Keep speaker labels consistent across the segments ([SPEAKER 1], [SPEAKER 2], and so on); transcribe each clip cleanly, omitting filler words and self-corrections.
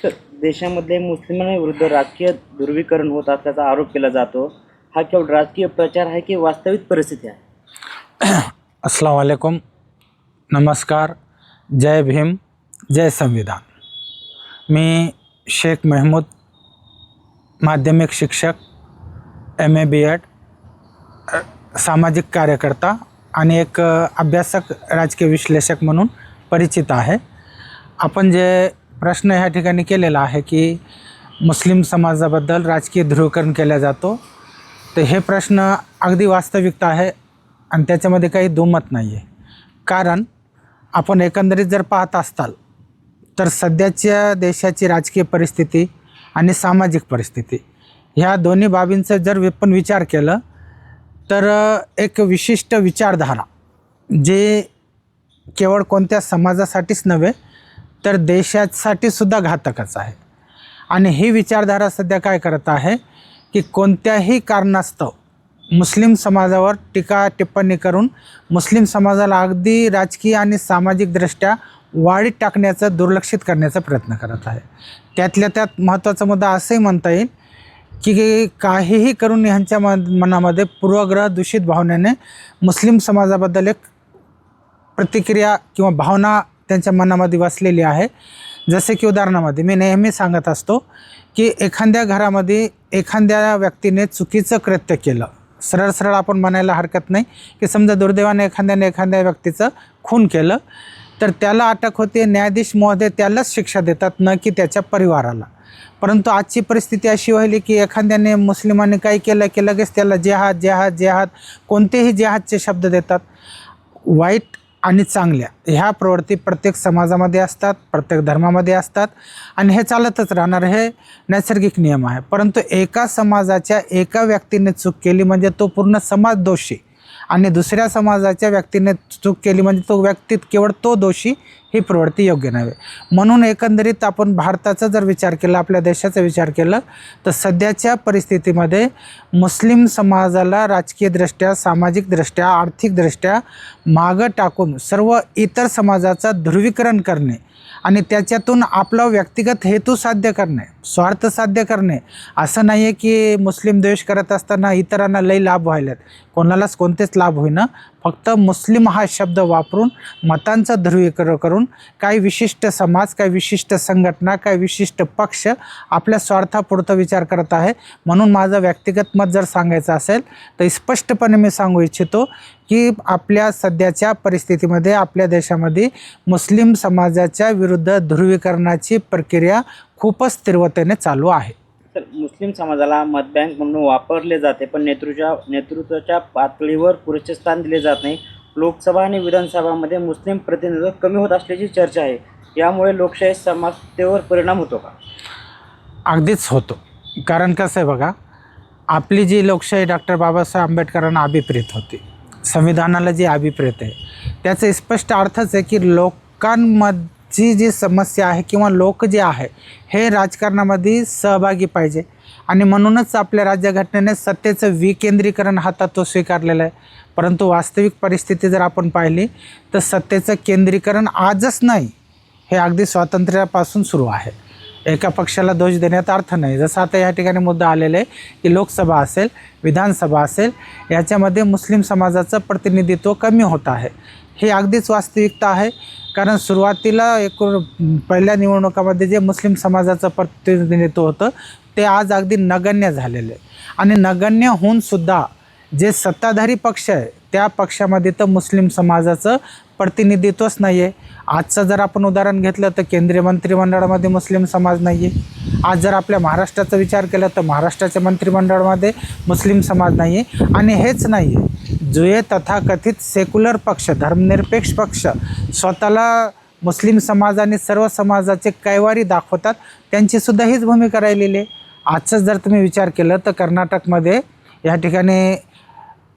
[SPEAKER 1] तर देशामध्ये मुस्लिमांविरुद्ध राजकीय ध्रुवीकरण होत असल्याचा आरोप केला जातो. हा केवळ राजकीय प्रचार आहे की वास्तविक परिस्थिती आहे?
[SPEAKER 2] अस्सलाम वालेकुम, नमस्कार, जय भीम, जय संविधान. मी शेख महमूद, माध्यमिक शिक्षक, MA BEd, सामाजिक कार्यकर्ता आणि एक अभ्यासक, राजकीय विश्लेषक म्हणून परिचित आहे. आपण जे प्रश्न ह्या ठिकाणी केलेला आहे की मुस्लिम समाजाबद्दल राजकीय ध्रुवीकरण केला जातो, तर हे प्रश्न अगदी वास्तविकता आहे आणि त्याच्यामध्ये काही दुमत नाही आहे. कारण आपण एकंदरीत जर पाहत असताल तर सध्याच्या देशाची राजकीय परिस्थिती आणि सामाजिक परिस्थिती ह्या दोन्ही बाबींचा जर आपण विचार केलं तर एक विशिष्ट विचारधारा जे केवळ कोणत्या समाजासाठीच नव्हे तर देशासाठी सुद्धा घातकच आहे. आणि ही विचारधारा सध्या काय करत आहे की कोणत्याही कारणास्तव मुस्लिम समाजावर टीका टिप्पणी करून मुस्लिम समाजाला अगदी राजकीय आणि सामाजिकदृष्ट्या वाळीत टाकण्याचं, दुर्लक्षित करण्याचा प्रयत्न करत आहे. त्यातल्या त्यात महत्त्वाचा मुद्दा असंही म्हणता येईल की काहीही करून ह्यांच्या मनामध्ये पूर्वग्रह दूषित भावनेने मुस्लिम समाजाबद्दल एक प्रतिक्रिया किंवा भावना त्यांच्या मनामध्ये वसलेली आहे. जसे की उदाहरणामध्ये मी नेहमी सांगत असतो की एखाद्या घरामध्ये एखाद्या व्यक्तीने चुकीचं कृत्य केलं, सरळ सरळ आपण म्हणायला हरकत नाही की समजा दुर्दैवाने एखाद्या व्यक्तीचं खून केलं तर त्याला अटक होते, न्यायाधीश महोदय त्यालाच शिक्षा देतात, न की त्याच्या परिवाराला. परंतु आजची परिस्थिती अशी व्हायली की एखाद्याने मुस्लिमांनी काय केलं की लगेच त्याला जेहाद जेहाद जेहाद कोणतेही जेहादचे शब्द देतात. वाईट आणि चांगल्या ह्या प्रवृत्ती प्रत्येक समाजामध्ये असतात, प्रत्येक धर्मामध्ये असतात आणि हे चालतच राहणार, हे नैसर्गिक नियम आहे. परंतु एका समाजाच्या एका व्यक्तीने चूक केली म्हणजे तो पूर्ण समाज दोषी आणि दुसऱ्या समाजाच्या व्यक्तीने चूक केली म्हणजे तो व्यक्तीत केवळ तो दोषी, ही प्रवृत्ती योग्य नव्हे. म्हणून एकंदरीत आपण भारताचा जर विचार केला, आपल्या देशाचा विचार केला तर सध्याच्या परिस्थितीमध्ये मुस्लिम समाजाला राजकीयदृष्ट्या, सामाजिकदृष्ट्या, आर्थिकदृष्ट्या मागं टाकून सर्व इतर समाजाचा ध्रुवीकरण करणे आणि त्याच्यातून आपला व्यक्तिगत हेतू साध्य करणे, स्वार्थ साध्य करणे. असं नाही आहे की मुस्लिम द्वेष करत असताना इतरांना लई लाभ व्हायलेत, कोणालाच कोणतेच लाभ होईना. फक्त मुस्लिम हा शब्द वापरून मतांचं ध्रुवीकरण करून काही विशिष्ट समाज, काही विशिष्ट संघटना, काही विशिष्ट पक्ष आपल्या स्वार्थापुरता विचार करत आहे. म्हणून माझं व्यक्तिगत मत जर सांगायचं असेल तर स्पष्टपणे मी सांगू इच्छितो की आपल्या सध्याच्या परिस्थितीमध्ये आपल्या देशामध्ये मुस्लिम समाजाच्या विरुद्ध ध्रुवीकरणाची प्रक्रिया खूपच तीव्रतेने चालू आहे.
[SPEAKER 1] तर मुस्लिम समाजाला मतबँक म्हणून वापरले जाते, पण नेतृत्वाच्या पातळीवर पुरेसे स्थान दिले जात नाही. लोकसभा आणि विधानसभामध्ये मुस्लिम प्रतिनिधित्व कमी होत असल्याची चर्चा आहे. यामुळे लोकशाही समानतेवर परिणाम होतो का?
[SPEAKER 2] अगदीच होतो. कारण कसं आहे बघा, आपली जी लोकशाही डॉक्टर बाबासाहेब आंबेडकरांना अभिप्रेत होती, संविधानाला जी अभिप्रेत आहे, त्याचा स्पष्ट अर्थच आहे की लोकांची जी समस्या आहे किंवा लोक जे आहे हे राजकारणामध्ये सहभागी पाहिजे. आणि म्हणूनच आपल्या राज्यघटनेने सत्तेचं विकेंद्रीकरण हा तत्त्व स्वीकारलेलं आहे. परंतु वास्तविक परिस्थिती जर आपण पाहिली तर सत्तेचं केंद्रीकरण आजच नाही, हे अगदी स्वातंत्र्यापासून सुरू आहे. एका पक्षाला दोष देण्यात अर्थ नाही. जसं आता या ठिकाणी मुद्दा आलेला आहे की लोकसभा असेल, विधानसभा असेल, याच्यामध्ये मुस्लिम समाजाचं प्रतिनिधित्व कमी होत आहे. हे अगदीच वास्तविकता आहे. कारण सुरुवातीला पहिल्या निवडणुकामध्ये जे मुस्लिम समाजाचं प्रतिनिधित्व होतं ते आज अगदी नगण्य झालेलं आहे. आणि नगण्य होऊनसुद्धा जे सत्ताधारी पक्ष आहे त्या पक्षामध्ये तर मुस्लिम समाजाचं प्रतिनिधित्वच नाही आहे. आजचं जर आपण उदाहरण घेतलं तर केंद्रीय मंत्रिमंडळामध्ये मुस्लिम समाज नाही आहे. आज जर आपल्या महाराष्ट्राचा विचार केला तर महाराष्ट्राच्या मंत्रिमंडळामध्ये मुस्लिम समाज नाही आहे. आणि हेच नाही आहे, जे तथाकथित सेक्युलर पक्ष, धर्मनिरपेक्ष पक्ष स्वतःला मुस्लिम समाज आणि सर्व समाजाचे कैवारी दाखवतात, त्यांचीसुद्धा हीच भूमिका राहिलेली आहे. आजचं जर तुम्ही विचार केलं तर कर्नाटकमध्ये या ठिकाणी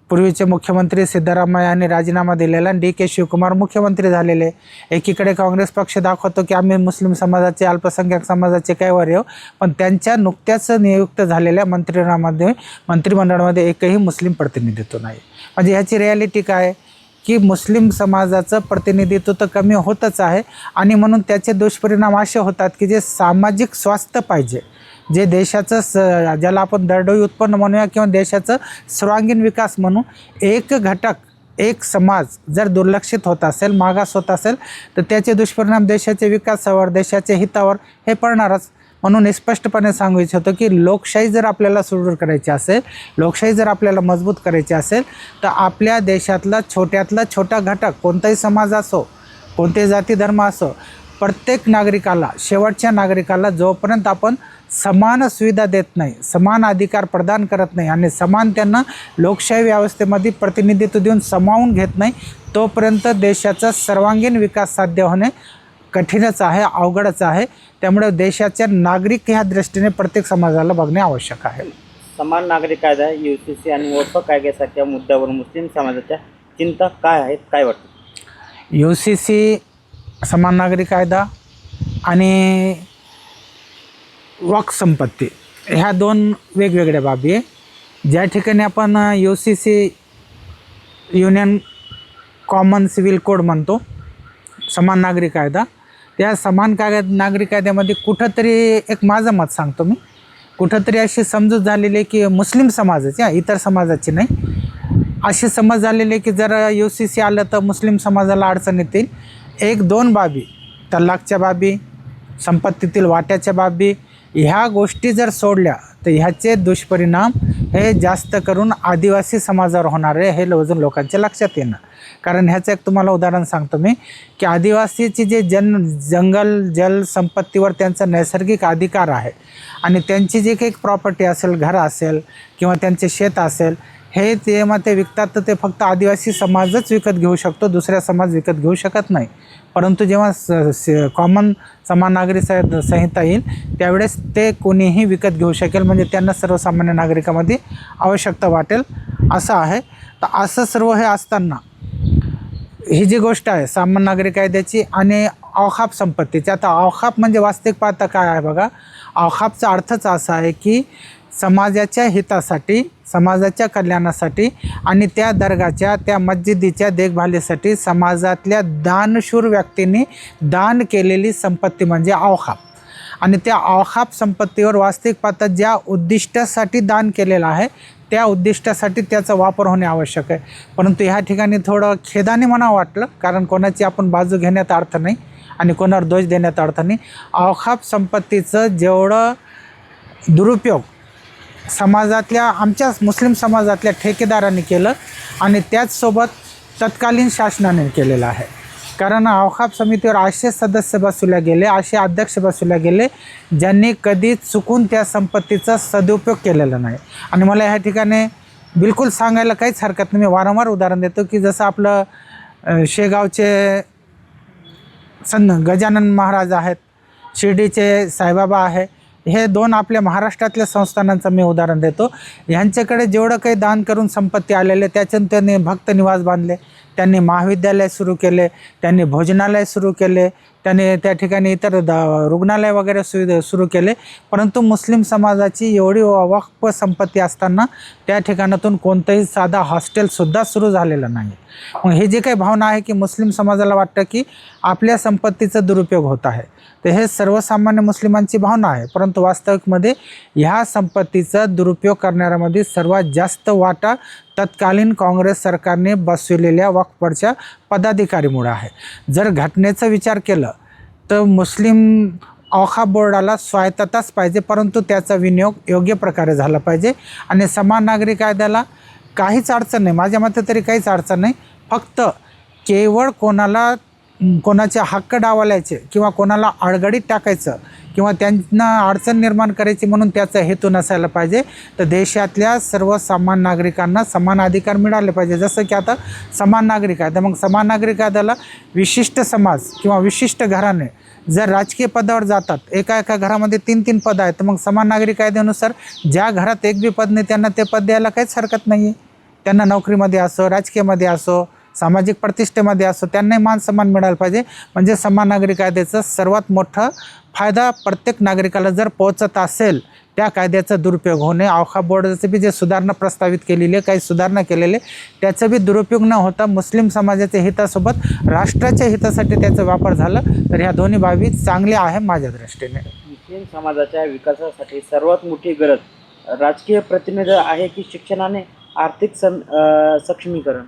[SPEAKER 2] पूर्वीचे मुख्यमंत्री सिद्धरामय्या यांनी राजीनामा दिलेला आणि DK शिवकुमार मुख्यमंत्री झालेले. एकीकडे काँग्रेस पक्ष दाखवतो की आम्ही मुस्लिम समाजाचे, अल्पसंख्याक समाजाचे कैवारी आहोत, पण त्यांच्या नुकत्याच नियुक्त झालेल्या मंत्रिमंडळामध्ये एकही मुस्लिम प्रतिनिधित्व नाही. म्हणजे ह्याची रिॲलिटी काय की मुस्लिम समाजाचं प्रतिनिधित्व तर कमी होतच आहे आणि म्हणून त्याचे दुष्परिणाम असे होतात की जे सामाजिक स्वास्थ्य पाहिजे, जे देशाचं ज्याला आपण दरडोई उत्पन्न म्हणूया किंवा देशाचं सर्वांगीण विकास म्हणू, एक घटक एक समाज जर दुर्लक्षित होत असेल, मागास होत असेल, तर त्याचे दुष्परिणाम देशाच्या विकासावर, देशाच्या हितावर हे पडणारच. म्हणून स्पष्टपणे सांगू इच्छितो की लोकशाही जर आपल्याला सुदृढ करायची असेल, लोकशाही जर आपल्याला मजबूत करायची असेल, तर आपल्या देशातला छोट्यातला छोटा घटक, कोणताही समाज असो, कोणतेही जाती धर्म असो, प्रत्येक नागरिकाला, शेवटच्या नागरिकाला जोपर्यंत आपण समान सुविधा देत नाही, समान अधिकार प्रदान करत नाही आणि समान त्यांना लोकशाही व्यवस्थेमध्ये प्रतिनिधित्व देऊन सामावून घेत नाही, तोपर्यंत देशाचा सर्वांगीण विकास साध्य होणे कठीणच आहे, अवघडच आहे. त्यामुळे देशाच्या नागरिक ह्या दृष्टीने प्रत्येक समाजाला बघणे आवश्यक आहे.
[SPEAKER 1] समान नागरिक कायदा, UCC आणि वक्फ कायद्यासारख्या मुद्द्यावर मुस्लिम समाजाच्या चिंता काय आहेत, काय वाटतं?
[SPEAKER 2] UCC, समान नागरिक कायदा आणि वक्फ संपत्ती ह्या दोन वेगवेगळ्या बाबी आहे. ज्या ठिकाणी आपण UCC union common civil code म्हणतो, समान नागरिक कायदा, त्या समान नागरिक कायद्यामध्ये कुठंतरी एक माझं मत सांगतो मी, कुठंतरी अशी समजूत झालेली आहे की मुस्लिम समाजाची, इतर समाजाची नाही, अशी समज झालेली आहे की जर UCC आलं तर मुस्लिम समाजाला अडचण येतील. एक दोन बाबी, तलाकच्या बाबी, संपत्तीतील वाट्याच्या बाबी, ह्या गोष्टी जर सोडल्या तर ह्याचे दुष्परिणाम हे जास्त करून आदिवासी समाजावर होणार आहे, हे अजून लोकांच्या लक्षात येणं. कारण ह्याचं एक तुम्हाला उदाहरण सांगतो मी की आदिवासीची जे जंगल जल संपत्तीवर त्यांचा नैसर्गिक अधिकार आहे आणि त्यांची जी काही प्रॉपर्टी असेल, घरं असेल किंवा त्यांचे शेत असेल, हे जेव्हा ते विकतात तर ते फक्त आदिवासी समाजच विकत घेऊ शकतो, दुसऱ्या समाज विकत घेऊ शकत नाही. परंतु जेव्हा कॉमन समान नागरिक संहिता येईल त्यावेळेस ते कोणीही विकत घेऊ शकेल, म्हणजे त्यांना सर्वसामान्य नागरिकामध्ये आवश्यकता वाटेल असं आहे. तर असं सर्व हे असताना ही जी गोष्ट आहे समान नागरिक कायद्याची आणि औखाप संपत्तीची, आता औखाप म्हणजे वास्तविक पाहता काय आहे बघा, औखापचा अर्थच असा आहे की समाजाच्या हितासाठी, समाजाच्या कल्याणासाठी आणि त्या दर्गाच्या, त्या मस्जिदीच्या देखभालीसाठी समाजातल्या दानशूर व्यक्तींनी दान केलेली संपत्ती म्हणजे औखाप. आणि त्या औखाप संपत्तीवर वास्तविक पाहता ज्या उद्दिष्टासाठी दान केलेलं आहे त्या उद्दिष्टासाठी त्याचा वापर होणे आवश्यक आहे. परंतु ह्या ठिकाणी थोडं खेदाने म्हणावं वाटलं, कारण कोणाची आपण बाजू घेण्यात अर्थ नाही आणि कोणावर दोष देण्यात अर्थ नाही. औखाप संपत्तीचं जेवढं दुरुपयोग समाजातल्या, आमच्या मुस्लिम समाजातल्या ठेकेदारांनी केलं आणि त्याचसोबत तत्कालीन शासनाने केलेलं आहे. कारण औखाप समितीवर असे सदस्य बसवले गेले, असे अध्यक्ष बसवले गेले ज्यांनी कधी चुकून त्या संपत्तीचा सदुपयोग केलेला नाही. आणि मला ह्या ठिकाणी बिलकुल सांगायला काहीच हरकत नाही, मी वारंवार उदाहरण देतो की जसं आपलं शेगावचे गजानन महाराज आहेत, शिर्डीचे साईबाबा आहे, हे दोन आपल्या महाराष्ट्रातल्या संस्थानांचं मी उदाहरण देतो. ह्यांच्याकडे जेवढं काही दान करून संपत्ती आलेले त्याच्यातून त्यांनी भक्त निवास बांधले, त्यांनी महाविद्यालय सुरू केले, त्यांनी भोजनालय सुरू केले, त्यांनी त्या ठिकाणी इतर रुग्णालय वगैरे सुरू केले. परंतु मुस्लिम समाजाची एवढी वक्फ संपत्ती असताना त्या ठिकाणातून कोणतंही साधा हॉस्टेलसुद्धा सुरू झालेलं नाही. मग हे जे काही भावना आहे की मुस्लिम समाजाला वाटतं की आपल्या संपत्तीचा दुरुपयोग होत आहे, तर हे सर्वसामान्य मुस्लिमांची भावना आहे. परंतु वास्तविकमध्ये ह्या संपत्तीचा दुरुपयोग करणाऱ्यामध्ये सर्वात जास्त वाटा तत्कालीन काँग्रेस सरकारने बसविलेल्या वक्फ बोर्डच्या पदाधिकारीमुळे आहे. जर घटनेचा विचार केला तर मुस्लिम औखाप बोर्डाला स्वायत्तताच पाहिजे, परंतु त्याचा विनियोग योग्य प्रकारे झाला पाहिजे. आणि समान नागरिक कायद्याला काहीच अडचण नाही, माझ्या मते तरी काहीच अडचण नाही. फक्त केवळ कोणाचे हक्क डावलायचे किंवा कोणाला अडगडीत टाकायचं किंवा त्यांना अडचण निर्माण करायची म्हणून त्याचा हेतू नसायला पाहिजे. तर देशातल्या सर्व समान नागरिकांना समान अधिकार मिळाले पाहिजे. जसं की आता समान नागरिक कायदा, मग समान नागरिक कायद्याला विशिष्ट समाज किंवा विशिष्ट घराने जर राजकीय पदावर जातात, एका घरामध्ये 3-3 पद आहेत, तर मग समान नागरिक कायद्यानुसार ज्या घरात एक बी पद नाही त्यांना ते पद द्यायला काहीच हरकत नाही आहे. त्यांना नोकरीमध्ये असो, राजकीयमध्ये असो, सामाजिक प्रतिष्ठेमध्ये असो, त्यांनाही मान सन्मान मिळायला पाहिजे. म्हणजे समान नागरी कायद्याचा सर्वात मोठा फायदा प्रत्येक नागरिकाला जर पोहोचत असेल, त्या कायद्याचा दुरुपयोग होणे, औखा बोर्डाचं बी जे सुधारणा प्रस्तावित केलेली आहे, काही सुधारणा केलेले, त्याचा बी दुरुपयोग न होता मुस्लिम समाजाच्या हितासोबत राष्ट्राच्या हितासाठी त्याचा वापर झाला, तर ह्या दोन्ही बाबी चांगल्या आहे माझ्या दृष्टीने.
[SPEAKER 1] मुस्लिम समाजाच्या विकासासाठी सर्वात मोठी गरज राजकीय प्रतिनिधी आहे की शिक्षणाने आर्थिक सक्षमीकरण?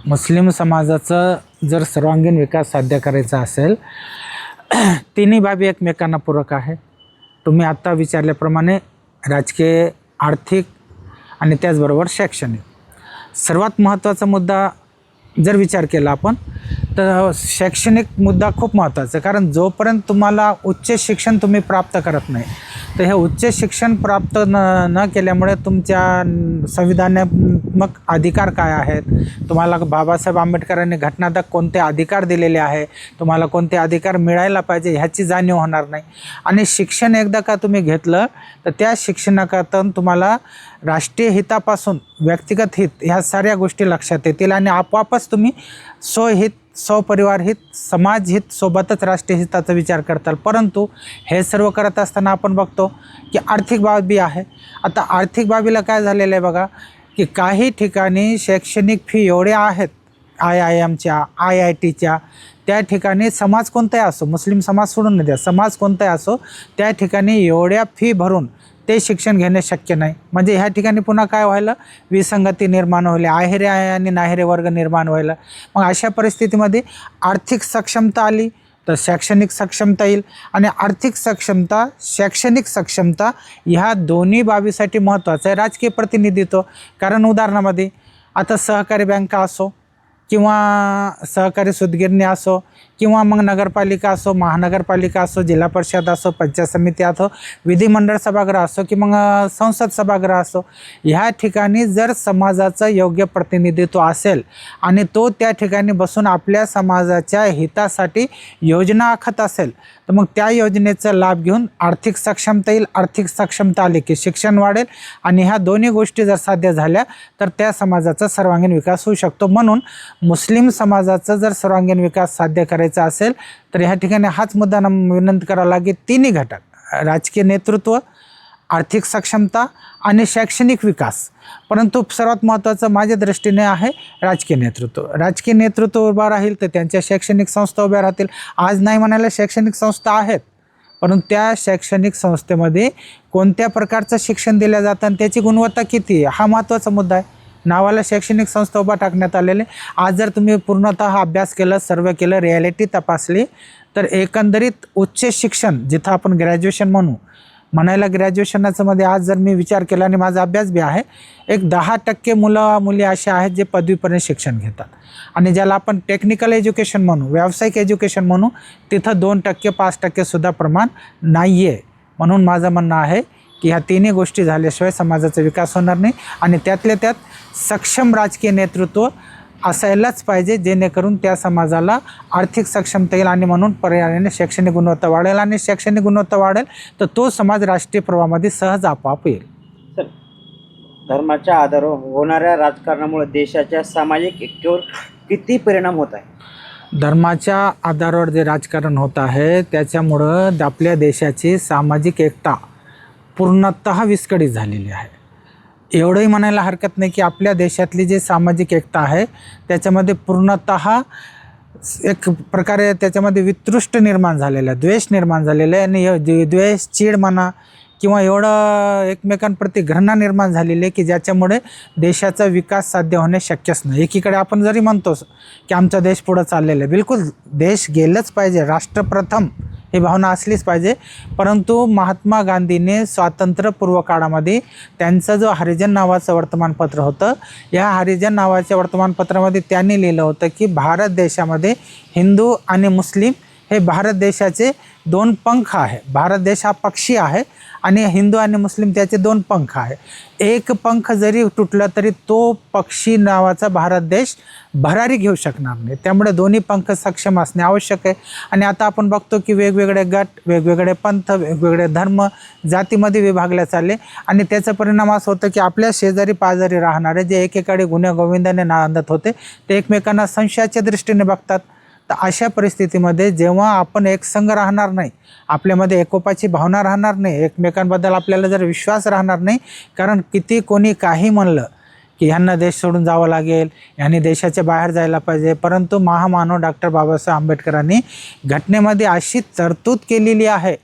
[SPEAKER 2] मुस्लिम समाजाचं जर सर्वांगीण विकास साध्य करायचा असेल, तिन्ही बाबी एकमेकांना पूरक आहे. तुम्ही आत्ता विचारल्याप्रमाणे राजकीय, आर्थिक आणि त्याचबरोबर शैक्षणिक. सर्वात महत्त्वाचा मुद्दा जर विचार केला आपण, तर शैक्षणिक मुद्दा खूप महत्त्वाचा आहे. कारण जोपर्यंत तुम्हाला उच्च शिक्षण तुम्ही प्राप्त करत नाही, तर हे उच्च शिक्षण प्राप्त न केल्यामुळे तुमच्या संविधानात्मक अधिकार काय आहेत, तुम्हाला बाबासाहेब आंबेडकरांनी घटनात्मक कोणते अधिकार दिलेले आहे, तुम्हाला कोणते अधिकार मिळायला पाहिजे ह्याची जाणीव होणार नाही. आणि शिक्षण एकदा का तुम्ही घेतलं, तर त्या शिक्षणातून तुम्हाला राष्ट्रीय हितापासून व्यक्तिगत हित ह्या साऱ्या गोष्टी लक्षात येतील आणि आपोआपच तुम्ही स्वहित, स्वपरिवार हित, समाजहित सोबतच राष्ट्रीय हिताचा विचार करताल. परंतु हे सर्व करत असताना आपण बघतो की आर्थिक बाबी आहे. आता आर्थिक बाबीला काय झालेलं आहे बघा, की काही ठिकाणी शैक्षणिक फी एवढ्या आहेत, IIMच्या, IITच्या, त्या ठिकाणी समाज कोणताही असो, मुस्लिम समाज सोडून द्या, समाज कोणताही असो, त्या ठिकाणी एवढ्या फी भरून ते शिक्षण घेणे शक्य नाही. म्हणजे ह्या ठिकाणी पुन्हा काय व्हायला, विसंगती निर्माण व्हायला, आहेरे आणि नाहेरे वर्ग निर्माण व्हायला. मग अशा परिस्थितीमध्ये आर्थिक सक्षमता आली तर शैक्षणिक सक्षमता येईल. आणि आर्थिक सक्षमता, शैक्षणिक सक्षमता ह्या दोन्ही बाबीसाठी महत्त्वाचं आहे राजकीय प्रतिनिधित्व. कारण उदाहरणामध्ये आता सहकारी बँका असो किंवा सहकारी सूतगिरणी असो किंवा मग नगरपालिका असो, महानगरपालिका असो, जिल्हा परिषद असो, पंचायत समिती असो, विधिमंडळ सभागृह असो की मग संसद सभागृह असो, ह्या ठिकाणी जर समाजाचं योग्य प्रतिनिधित्व असेल आणि तो त्या ठिकाणी बसून आपल्या समाजाच्या हितासाठी योजना आखत असेल, तर मग त्या योजनेचा लाभ घेऊन आर्थिक सक्षमता येईल. आर्थिक सक्षमता आली की शिक्षण वाढेल आणि ह्या दोन्ही गोष्टी जर साध्य झाल्या तर त्या समाजाचा सर्वांगीण विकास होऊ शकतो. म्हणून मुस्लिम समाजाचा जर सर्वांगीण विकास साध्य करायचा असेल तर ह्या ठिकाणी हाच मुद्दा विनंती करावा लागेल, तिन्ही घटक, राजकीय नेतृत्व, आर्थिक सक्षमता आणि शैक्षणिक विकास. परंतु सर्वात महत्त्वाचं माझ्या दृष्टीने आहे राजकीय नेतृत्व. राजकीय नेतृत्व उभा राहील तर त्यांच्या शैक्षणिक संस्था उभ्या राहतील. आज नाही म्हणायला शैक्षणिक संस्था आहेत, परंतु त्या शैक्षणिक संस्थेमध्ये कोणत्या प्रकारचं शिक्षण दिलं जातं आणि त्याची गुणवत्ता किती आहे हा महत्त्वाचा मुद्दा आहे. नावाला शैक्षणिक संस्था उभा टाकण्यात आलेले. आज जर तुम्ही पूर्णतः अभ्यास केलं, सर्वे केलं, रिॲलिटी तपासली, तर एकंदरीत उच्च शिक्षण जिथं आपण ग्रॅज्युएशन म्हणायला ग्रॅज्युएशनाचं मध्ये आज जर मी विचार केला आणि माझा अभ्यास बी आहे, एक 10% मुली असे आहेत जे पदवीपर्यंत शिक्षण घेतात. आणि ज्याला आपण टेक्निकल एज्युकेशन म्हणू, व्यावसायिक एज्युकेशन म्हणू, तिथं 2%, 5% सुद्धा प्रमाण नाही आहे. म्हणून माझं म्हणणं आहे की ह्या तिन्ही गोष्टी झाल्याशिवाय समाजाचा विकास होणार नाही. आणि त्यातल्या त्यात सक्षम राजकीय नेतृत्व असायलाच पाहिजे, जेणेकरून त्या समाजाला आर्थिक सक्षमता येईल आणि म्हणून पर्यायाने शैक्षणिक गुणवत्ता वाढेल. आणि शैक्षणिक गुणवत्ता वाढेल तर तो समाज राष्ट्रीय प्रवाहामध्ये सहज आपोआप येईल.
[SPEAKER 1] सर, धर्माच्या आधारावर होणाऱ्या राजकारणामुळे देशाच्या सामाजिक ऐक्यावर किती परिणाम होत आहे?
[SPEAKER 2] धर्माच्या आधारावर जे राजकारण होत आहे त्याच्यामुळं आपल्या देशाची सामाजिक एकता पूर्णतः विस्कळीत झालेली आहे. एवढंही म्हणायला हरकत नाही की आपल्या देशातली जी सामाजिक एकता आहे त्याच्यामध्ये पूर्णतः एक प्रकारे त्याच्यामध्ये वितृष्ट निर्माण झालेलं आहे, द्वेष निर्माण झालेलं आहे. आणि द्वेष, चीड म्हणा किंवा एवढं एकमेकांप्रती घृणा निर्माण झालेली आहे की ज्याच्यामुळे देशाचा विकास साध्य होणे शक्यच नाही. एकीकडे आपण जरी म्हणतो की आमचा देश पुढं चाललेला आहे, बिलकुल देश गेलंच पाहिजे, राष्ट्रप्रथम ही भावना असलीच पाहिजे. परंतु महात्मा गांधीने स्वातंत्र्यपूर्व काळामध्ये त्यांचं जो हरिजन नावाचं वर्तमानपत्र होतं, या हरिजन नावाच्या वर्तमानपत्रामध्ये त्यांनी लिहिलं होतं की भारत देशामध्ये हिंदू आणि मुस्लिम हे भारत देशाचे दोन पंख आहे. भारत देश हा पक्षी आहे आणि हिंदू आणि मुस्लिम त्याचे दोन पंख आहे. एक पंख जरी तुटला तरी तो पक्षी नावाचा भारत देश भरारी घेऊ शकणार नाही. त्यामुळे दोन्ही पंख सक्षम असणे आवश्यक आहे. आणि आता आपण बघतो की वेगवेगळे गट, वेगवेगळे पंथ, वेगवेगळे धर्म जातीमध्ये विभागले चालले आणि त्याचा परिणाम असा होतो की आपल्या शेजारी पाजारी राहणारे जे एकेकाळी गुण्यागोविंदाने नांदत होते ते एकमेकांना संशयाच्या दृष्टीने बघतात. तर अशा परिस्थितीमध्ये जेव्हा आपण एकसंघ राहणार नाही, आपल्यामध्ये एकोपाची भावना राहणार नाही, एकमेकांबद्दल आपल्याला जर विश्वास राहणार नाही, कारण किती कोणी काही म्हणलं की ह्यांना देश सोडून जावं लागेल, ह्यांनी देशाच्या बाहेर जायला पाहिजे, परंतु महामानव डॉक्टर बाबासाहेब आंबेडकरांनी घटनेमध्ये अशी तरतूद केलेली आहे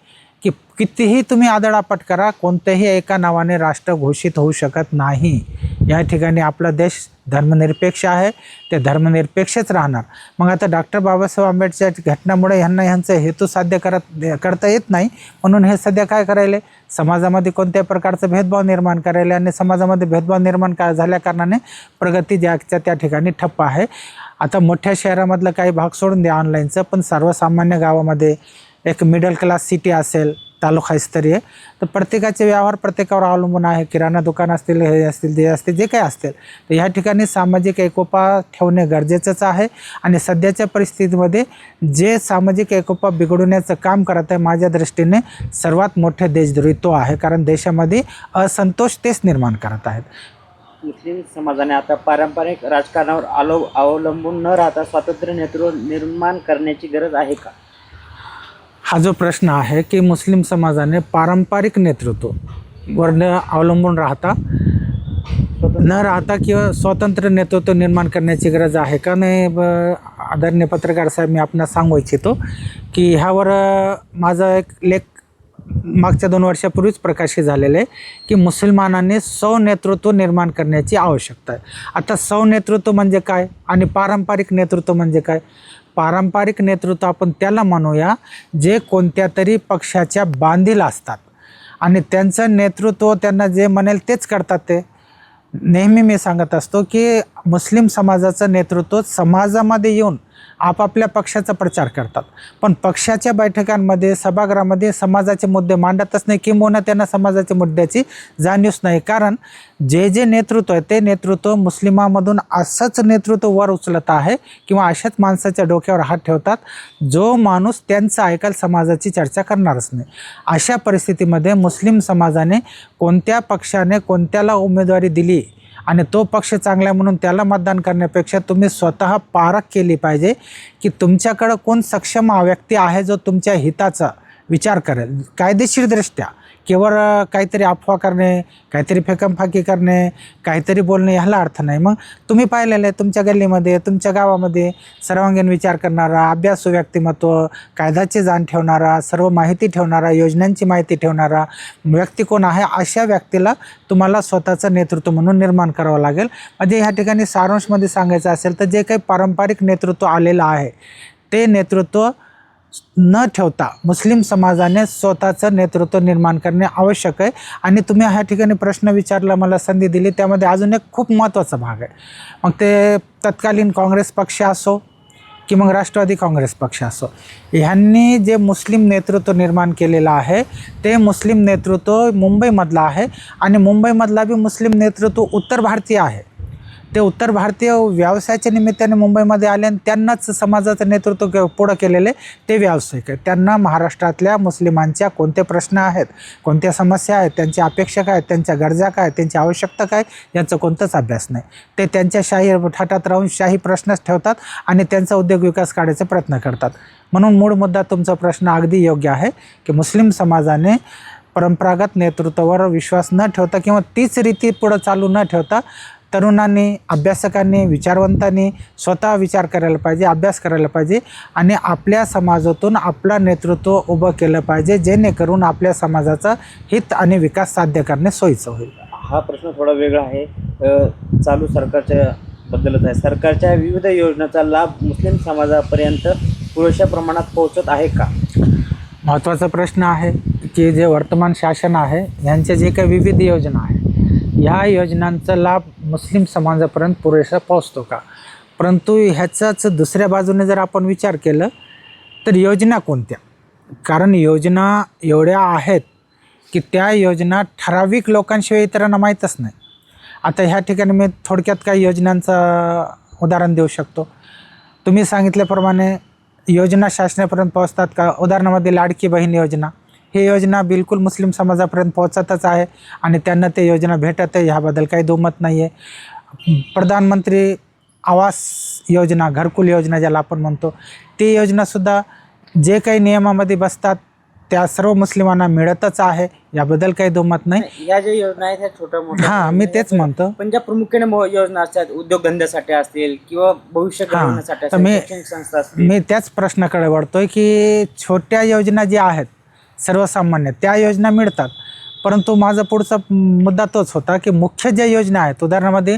[SPEAKER 2] की कितीही तुम्ही आदळापट करा, कोणत्याही एका नावाने राष्ट्र घोषित होऊ शकत नाही. या ठिकाणी आपला देश धर्मनिरपेक्ष आहे, ते धर्मनिरपेक्षच राहणार. मग आता डॉक्टर बाबासाहेब आंबेडकरच्या घटनामुळे ह्यांचा हेतू साध्य करता येत नाही, म्हणून हे सध्या काय करायले, समाजामध्ये कोणत्या प्रकारचा भेदभाव निर्माण करायला आणि समाजामध्ये भेदभाव निर्माण झाल्या कारणाने प्रगती ज्याच्या त्या ठिकाणी ठप्प आहे. आता मोठ्या शहरामधलं काही भाग सोडून द्या ऑनलाईनचं, पण सर्वसामान्य गावामध्ये एक मिडल क्लास सिटी असेल, तालुकास्तरीय, तर प्रत्येकाचे व्यवहार प्रत्येकावर अवलंबून आहे. किराणा दुकान असतील, हे असतील, ते असतील, जे काही असतील, तर ह्या ठिकाणी सामाजिक एकोपा ठेवणे गरजेचंच आहे. आणि सध्याच्या परिस्थितीमध्ये जे सामाजिक एकोपा बिघडवण्याचं काम करत आहे, माझ्या दृष्टीने सर्वात मोठे देशद्रोही तो आहे, कारण देशामध्ये असंतोष तेच निर्माण करत आहेत.
[SPEAKER 1] मुस्लिम समाजाने आता पारंपरिक राजकारणावर अवलंबून न राहता स्वातंत्र्य नेतृत्व निर्माण करण्याची गरज आहे का?
[SPEAKER 2] हा जो प्रश्न आहे की मुस्लिम समाजाने पारंपरिक नेतृत्ववर अवलंबून न राहता किंवा स्वतंत्र नेतृत्व निर्माण करण्याची गरज आहे का नाही. आदरणीय पत्रकार साहेब, मी आपणास सांगू इच्छितो की ह्यावर माझा एक लेख मागच्या 2 वर्षापूर्वीच प्रकाशित झालेलं आहे की मुसलमानांनी स्वनेतृत्व निर्माण करण्याची आवश्यकता आहे. आता स्वनेतृत्व म्हणजे काय आणि पारंपरिक नेतृत्व म्हणजे काय? पारंपरिक नेतृत्व आपण त्याला म्हणूया जे कोणत्या तरी पक्षाच्या बांधील असतात आणि त्यांचं नेतृत्व त्यांना जे म्हणेल तेच करतात. ते नेहमी मी सांगत असतो की मुस्लिम समाजाचं नेतृत्व समाजामध्ये येऊन आपापल्या पक्षाचा प्रचार करतात, पण पक्षाच्या बैठकांमध्ये, सभागृहामध्ये समाजाचे मुद्दे मांडतच नाही, किंबहुना त्यांना समाजाच्या मुद्द्याची जाणीवच नाही. कारण जे नेतृत्व आहे ते नेतृत्व मुस्लिमामधून असंच नेतृत्व वर उचलत आहे किंवा अशाच माणसाच्या डोक्यावर हात ठेवतात जो माणूस त्यांचं ऐकायला समाजाची चर्चा करणारच नाही. अशा परिस्थितीमध्ये मुस्लिम समाजाने कोणत्या पक्षाने कोणत्याला उमेदवारी दिली आणि तो पक्ष चांगला म्हणून त्याला मतदान करण्यापेक्षा तुम्ही स्वतः पारख केली पाहिजे की तुमच्याकडं कोण सक्षम व्यक्ती आहे जो तुमच्या हिताचा विचार करेल. कायदेशीरदृष्ट्या केवळ काहीतरी अफवा करणे, काहीतरी फेकमफाकी करणे, काहीतरी बोलणे ह्याला अर्थ नाही. मग तुम्ही पाहिलेलं आहे तुमच्या गल्लीमध्ये, तुमच्या गावामध्ये सर्वांगीण विचार करणारा, अभ्यासू व्यक्तिमत्व, कायद्याची जाण ठेवणारा, सर्व माहिती ठेवणारा, योजनांची माहिती ठेवणारा व्यक्ती कोण आहे, अशा व्यक्तीला तुम्हाला स्वतःचं नेतृत्व म्हणून निर्माण करावं लागेल. म्हणजे ह्या ठिकाणी सारांशमध्ये सांगायचं असेल तर जे काही पारंपरिक नेतृत्व आलेलं आहे ते नेतृत्व न ठेवता मुस्लिम समाजाने स्वतःचं नेतृत्व निर्माण करणे आवश्यक आहे. आणि तुम्ही ह्या ठिकाणी प्रश्न विचारला, मला संधी दिली, त्यामध्ये अजून एक खूप महत्त्वाचा भाग आहे. मग ते तत्कालीन काँग्रेस पक्ष असो की मग राष्ट्रवादी काँग्रेस पक्ष असो, ह्यांनी जे मुस्लिम नेतृत्व निर्माण केलेलं आहे ते मुस्लिम नेतृत्व मुंबईमधलं आहे आणि मुंबईमधला बी मुस्लिम नेतृत्व उत्तर भारतीय आहे. ते उत्तर भारतीय व्यवसायाच्या निमित्ताने मुंबईमध्ये आले आणि त्यांनाच समाजाचं नेतृत्व पुढं केलेले ते व्यावसायिक आहेत. त्यांना महाराष्ट्रातल्या मुस्लिमांच्या कोणते प्रश्न आहेत, कोणत्या समस्या आहेत, त्यांच्या अपेक्षा काय, त्यांच्या गरजा काय, त्यांची आवश्यकता काय, याचा कोणताच अभ्यास नाही. ते त्यांच्या शाही थाटात राहून शाही प्रश्नच ठेवतात आणि त्यांचा उद्योग विकास काढायचा प्रयत्न करतात. म्हणून मूळ मुद्दा तुमचा प्रश्न अगदी योग्य आहे की मुस्लिम समाजाने परंपरागत नेतृत्वावर विश्वास न ठेवता किंवा तीच रीती पुढं चालू न ठेवता तरुणांनी, अभ्यासकांनी, विचारवंतांनी स्वतः विचार करायला पाहिजे, अभ्यास करायला पाहिजे आणि आपल्या समाजातून आपलं नेतृत्व उभं केलं पाहिजे, जेणेकरून आपल्या समाजाचा हित आणि विकास साध्य करणे सोयीचं होईल.
[SPEAKER 1] हा प्रश्न थोडा वेगळा आहे, चालू सरकारच्या बद्दलच आहे. सरकारच्या विविध योजनांचा लाभ मुस्लिम समाजापर्यंत पुरेशा प्रमाणात पोहोचत आहे का?
[SPEAKER 2] महत्त्वाचा प्रश्न आहे की जे वर्तमान शासन आहे यांच्या जे काही विविध योजना आहे ह्या योजनांचा लाभ मुस्लिम समाजापर्यंत पुरेसा पोहोचतो का? परंतु ह्याचाच दुसऱ्या बाजूने जर आपण विचार केलं तर योजना कोणत्या? कारण योजना एवढ्या आहेत की त्या योजना ठराविक लोकांशिवाय इतरांना माहीतच नाही. आता ह्या ठिकाणी मी थोडक्यात काही योजनांचं उदाहरण देऊ शकतो. तुम्ही सांगितल्याप्रमाणे योजना शासनापर्यंत पोहोचतात का? उदाहरणामध्ये लाडकी बहीण योजना, ही योजना बिलकुल मुस्लिम समाजापर्यंत पोहोचतच आहे आणि त्यांना ते योजना भेटत आहे, ह्याबद्दल काही दुमत नाही आहे. प्रधानमंत्री आवास योजना, घरकुल योजना ज्याला आपण म्हणतो, ती योजनासुद्धा जे काही नियमामध्ये बसतात त्या सर्व मुस्लिमांना मिळतच आहे, याबद्दल काही दुमत नाही.
[SPEAKER 1] या ज्या योजना आहेत ह्या छोट्या मोठ्या
[SPEAKER 2] हां, मी तेच म्हणतो.
[SPEAKER 1] पण ज्या प्रामुख्याने योजना असतात उद्योगधंद्यासाठी असतील किंवा भविष्य घडवण्यासाठी
[SPEAKER 2] तर मी
[SPEAKER 1] शैक्षणिक संस्था असतील.
[SPEAKER 2] मी त्याच प्रश्नाकडे वळतोय की छोट्या योजना ज्या आहेत सर्वसामान्य त्या योजना मिळतात, परंतु माझा पुढचा मुद्दा तोच होता की मुख्य ज्या योजना आहेत, उदाहरणामध्ये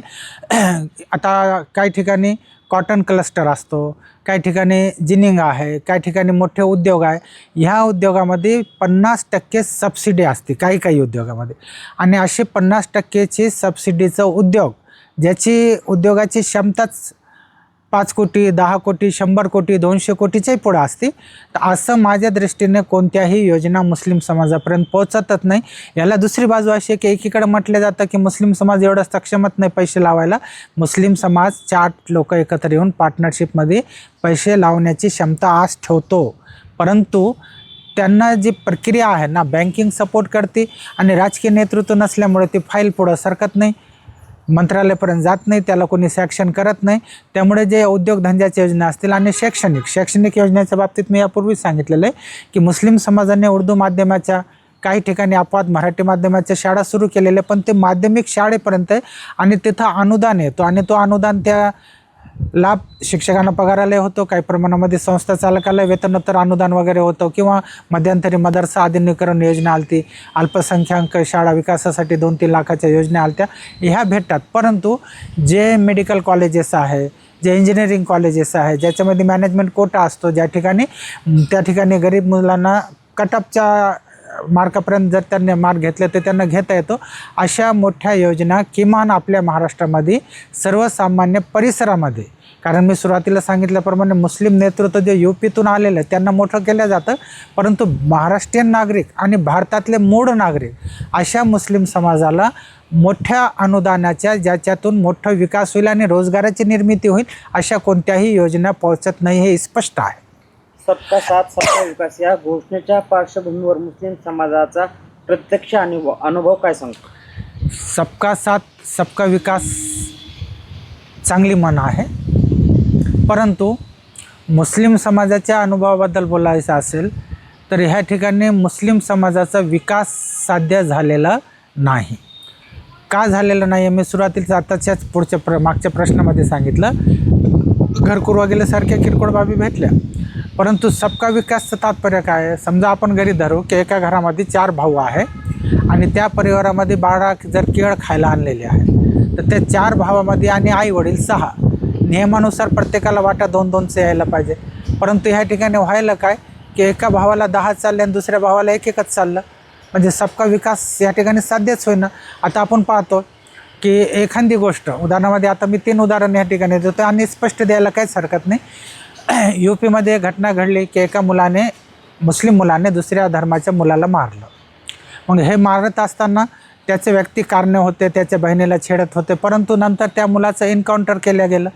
[SPEAKER 2] आता काही ठिकाणी कॉटन क्लस्टर असतो, काही ठिकाणी जिनिंग आहे, काही ठिकाणी मोठे उद्योग आहे. ह्या उद्योगामध्ये 50% सबसिडी असते काही काही उद्योगामध्ये, आणि असे 50%ची सबसिडीचं उद्योग ज्याची उद्योगाची क्षमताच 5 कोटी, 10 कोटी, 100 कोटी, 200 कोटीच्याही पुढं असते, तर असं माझ्या दृष्टीने कोणत्याही योजना मुस्लिम समाजापर्यंत पोहोचतच नाही. याला दुसरी बाजू अशी आहे की एकीकडे म्हटलं जातं की मुस्लिम समाज एवढं सक्षमच नाही पैसे लावायला. मुस्लिम समाज 4 लोक एकत्र येऊन पार्टनरशिपमध्ये पैसे लावण्याची क्षमता आज ठेवतो, परंतु त्यांना जी प्रक्रिया आहे ना, बँकिंग सपोर्ट करते आणि राजकीय नेतृत्व नसल्यामुळे ती फाईल पुढं सरकत नाही, मंत्रालयापर्यंत जात नाही, त्याला कोणी सँक्शन करत नाही. त्यामुळे जे उद्योगधंद्याच्या योजना असतील आणि शैक्षणिक योजनेच्या बाबतीत मी यापूर्वी सांगितलेलं आहे की मुस्लिम समाजाने उर्दू माध्यमाच्या, काही ठिकाणी अपवाद मराठी माध्यमाच्या शाळा सुरू केलेल्या, पण ते माध्यमिक शाळेपर्यंत आहे आणि तिथं अनुदान येतो आणि तो अनुदान त्या लाभ शिक्षकांना पगाराला होतो, काही प्रमाणामध्ये संस्था चालकाला वेतनोत्तर अनुदान वगैरे होतं, किंवा मध्यंतरी मदरसा आधुनिकीकरण योजना आलती, अल्पसंख्याक शाळा विकासासाठी 2-3 लाखाच्या योजना आलत्या, ह्या भेटतात. परंतु जे मेडिकल कॉलेजेस आहे, जे इंजिनिअरिंग कॉलेजेस आहे, ज्याच्यामध्ये मॅनेजमेंट कोटा असतो, त्या ठिकाणी गरीब मुलांना कटअपच्या मार्कापर्यंत जर त्यांनी मार्क घेतले तर त्यांना घेता येतो, अशा मोठ्या योजना किमान आपल्या महाराष्ट्रामध्ये सर्वसामान्य परिसरामध्ये, कारण मी सुरुवातीला सांगितल्याप्रमाणे मुस्लिम नेतृत्व जे UPतून आलेलं आहे त्यांना मोठं केलं जातं, परंतु महाराष्ट्रीयन नागरिक आणि भारतातले मूळ नागरिक अशा मुस्लिम समाजाला मोठ्या अनुदानाच्या, ज्याच्यातून मोठा विकास होईल आणि रोजगाराची निर्मिती होईल, अशा कोणत्याही योजना पोहोचत नाही, हे स्पष्ट आहे.
[SPEAKER 1] सबका साथ सबका विकास या घोषणेच्या पार्श्वभूमीवर मुस्लिम समाजाचा प्रत्यक्ष अनुभव काय सांगतो?
[SPEAKER 2] सबका साथ सबका विकास चांगली म्हण आहे, परंतु मुस्लिम समाजाच्या अनुभवाबद्दल बोलायचं असेल तर ह्या ठिकाणी मुस्लिम समाजाचा विकास साध्य झालेला नाही. का झालेलं नाही मी सुरुवातीला आताच्याच मागच्या प्रश्नामध्ये सांगितलं. घरकुल वगैरे सारख्या किरकोळ बाबी भेटल्या, परंतु सबका विकासचं तात्पर्य काय आहे? समजा आपण घरी धरू की एका घरामध्ये 4 भाऊ आहे आणि त्या परिवारामध्ये 12 जर केळ खायला आणलेले आहे, तर त्या 4 भावामध्ये आणि आई वडील 6, नियमानुसार प्रत्येकाला वाटा 2-2चं यायला पाहिजे. परंतु ह्या ठिकाणी व्हायला काय की एका भावाला 10 चालले आणि दुसऱ्या भावाला 1-1च चाललं, म्हणजे सबका विकास या ठिकाणी साध्यच होईना. आता आपण पाहतो की एखादी गोष्ट, उदाहरणामध्ये आता मी 3 उदाहरण या ठिकाणी देतो आणि स्पष्ट द्यायला काहीच हरकत नाही. UPमध्ये घटना घडली की एका मुस्लिम मुलाने दुसऱ्या धर्माच्या मुलाला मारलं. मग हे मारत असताना त्याचे व्यक्ती कारणे होते, त्याच्या बहिणीला छेडत होते, परंतु नंतर त्या मुलाचं एन्काउंटर केलं गेलं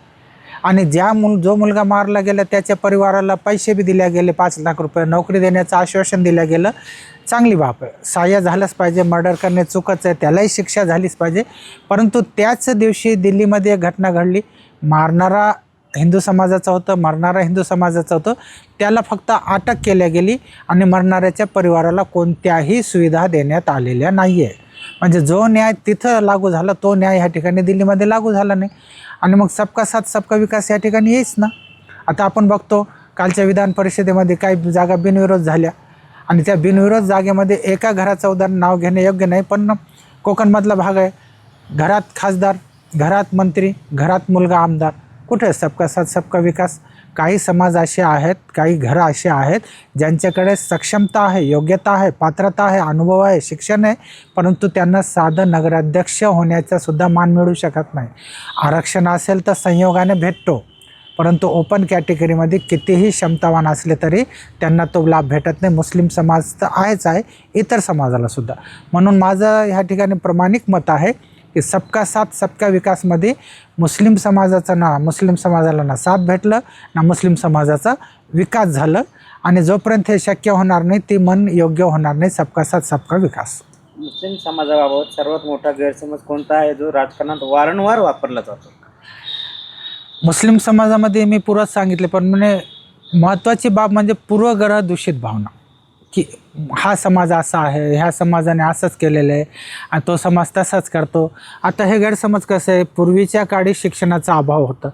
[SPEAKER 2] आणि जो मुलगा मारला गेला त्याच्या परिवाराला पैसे बी दिले गेले, 5 लाख रुपये, नोकरी देण्याचं आश्वासन दिलं गेलं. चांगली बाब आहे, सहाय्य झालंच पाहिजे, मर्डर करणे चुकचं आहे, त्यालाही शिक्षा झालीच पाहिजे. परंतु त्याच दिवशी दिल्लीमध्ये एक घटना घडली, मारणारा हिंदू समाजाचा होतं, मरणारा हिंदू समाजाचा होतं, त्याला फक्त अटक केल्या गेली आणि मरणाऱ्याच्या परिवाराला कोणत्याही सुविधा देण्यात आलेल्या नाही आहे. म्हणजे जो न्याय तिथं लागू झाला तो न्याय ह्या ठिकाणी दिल्लीमध्ये लागू झाला नाही. आणि मग सबका साथ सबका विकास या ठिकाणी येईच ना. आता आपण बघतो कालच्या विधान परिषदेमध्ये काही जागा बिनविरोध झाल्या आणि त्या बिनविरोध जागेमध्ये एका घराचं उदाहरण नाव घेणे योग्य नाही, पण कोकणमधला भाग आहे, घरात खासदार, घरात मंत्री, घरात मुलगा आमदार, कुठे सबका साथ सबका विकास? काही समाज असे आहेत, काही घरं असे आहेत ज्यांच्याकडे सक्षमता आहे, योग्यता आहे, पात्रता आहे, अनुभव आहे, शिक्षण आहे, परंतु त्यांना साधं नगराध्यक्ष होण्याचा सुद्धा मान मिळू शकत नाही. आरक्षण असेल तर संयोगाने भेटतो, परंतु ओपन कॅटेगरीमध्ये कितीही क्षमतावान असले तरी त्यांना तो लाभ भेटत नाही. मुस्लिम समाज तर आहेच आहे, इतर समाजालासुद्धा. म्हणून माझं ह्या ठिकाणी प्रामाणिक मत आहे की सबका साथ सबका विकासमध्ये मुस्लिम समाजाला ना साथ भेटलं ना मुस्लिम समाजाचा विकास झालं. आणि जोपर्यंत हे शक्य होणार नाही ते मन योग्य होणार नाही. सबका साथ सबका विकास.
[SPEAKER 1] मुस्लिम समाजाबाबत सर्वात मोठा गैरसमज कोणता आहे जो राजकारणात वारंवार वापरला जातो?
[SPEAKER 2] मुस्लिम समाजामध्ये मी पुरंच सांगितले, पण म्हणजे महत्त्वाची बाब म्हणजे पूर्वग्रह दूषित भावना, की हा समाज असा आहे, ह्या समाजाने असंच केलेलं आहे आणि तो समाज तसाच करतो. आता हे गैरसमज कसं आहे, पूर्वीच्या काळी शिक्षणाचा अभाव होता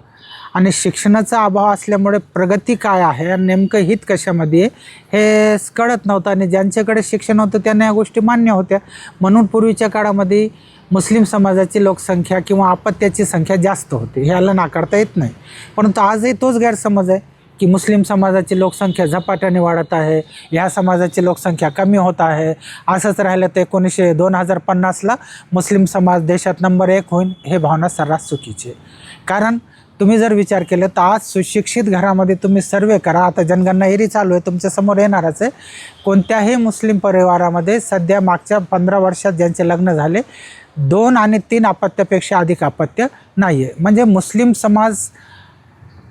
[SPEAKER 2] आणि शिक्षणाचा अभाव असल्यामुळे प्रगती काय आहे आणि नेमकं हित कशामध्ये आहे हे कळत नव्हतं. आणि ज्यांच्याकडे शिक्षण होतं त्यांना या गोष्टी मान्य होत्या. म्हणून पूर्वीच्या काळामध्ये मुस्लिम समाजाची लोकसंख्या किंवा अपत्याची संख्या जास्त होती, ह्याला नाकारता येत नाही. परंतु आजही तोच गैरसमज आहे की मुस्लिम समाजाची लोकसंख्या झपाट्याने वाढत आहे, ह्या समाजाची लोकसंख्या कमी होत आहे. असंच राहिलं तर 2050ला मुस्लिम समाज देशात नंबर 1 होईल. हे भावना सर्रास चुकीची आहे. कारण तुम्ही जर विचार केला तर आज सुशिक्षित घरामध्ये तुम्ही सर्वे करा, आता जनगणना एरी चालू आहे, तुमच्यासमोर येणारच आहे. कोणत्याही मुस्लिम परिवारामध्ये सध्या मागच्या 15 वर्षात ज्यांचे लग्न झाले 2 आणि 3 अपत्यापेक्षा अधिक अपत्य नाही आहे. म्हणजे मुस्लिम समाज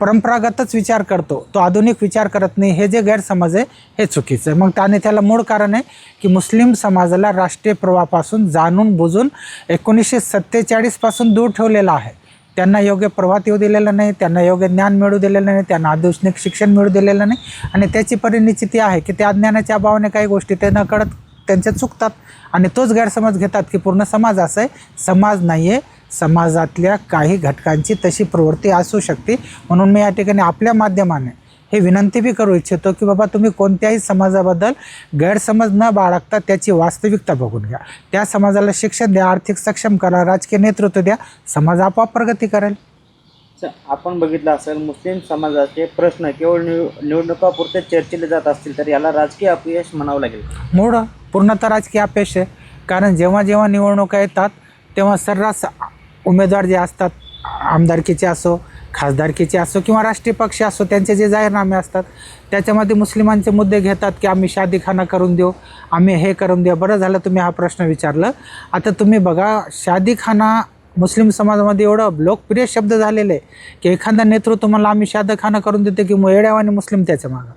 [SPEAKER 2] परंपरागतच विचार करतो, तो आधुनिक विचार करत नाही. हे जे गैरसमज आहे हे चुकीचं आहे. मग त्याला मूळ कारण आहे की मुस्लिम समाजाला राष्ट्रीय प्रवाहापासून जाणून बुजून 1947पासून दूर ठेवलेला आहे. त्यांना योग्य प्रवाहात येऊ दिलेलं नाही, त्यांना योग्य ज्ञान मिळू दिलेलं नाही, त्यांना आधुनिक शिक्षण मिळू दिलेलं नाही. आणि त्याची परिणिती आहे की त्या अज्ञानाच्या अभावाने काही गोष्टी ते न कळत त्यांच्या चुकतात आणि तोच गैरसमज घेतात की पूर्ण समाज असा आहे. समाज नाही आहे, समाजातल्या काही घटकांची तशी प्रवृत्ती असू शकते. म्हणून मी या ठिकाणी आपल्या माध्यमाने हे विनंती बी करू इच्छितो की बाबा तुम्ही कोणत्याही समाजाबद्दल गैरसमज न बाळगता त्याची वास्तविकता बघून घ्या. त्या समाजाला शिक्षण द्या, आर्थिक सक्षम करा, राजकीय नेतृत्व द्या, समाज आपोआप प्रगती करेल.
[SPEAKER 1] आपण बघितलं असेल मुस्लिम समाजाचे प्रश्न केवळ निवडणुकापुरते चर्चिले जात असतील तर याला राजकीय अपयश म्हणावं लागेल.
[SPEAKER 2] पूर्णतः राजकीय अपयश आहे. कारण जेव्हा जेव्हा निवडणुका येतात तेव्हा सर्रास उमेदवार जे असतात, आमदारकीचे असो, खासदारकीचे असो किंवा राष्ट्रीय पक्ष असो, त्यांचे जे जाहीरनामे असतात त्याच्यामध्ये मुस्लिमांचे मुद्दे घेतात की आम्ही शादीखाना करून देऊ, आम्ही हे करून देऊ. बरं झालं तुम्ही हा प्रश्न विचारलं. आता तुम्ही बघा, शादीखाना मुस्लिम समाजामध्ये एवढं लोकप्रिय शब्द झालेलं आहे की एखादा नेतृत्व म्हणला आम्ही शादीखाना करून देतो की येड्यावाने मुस्लिम त्याच्या मागं.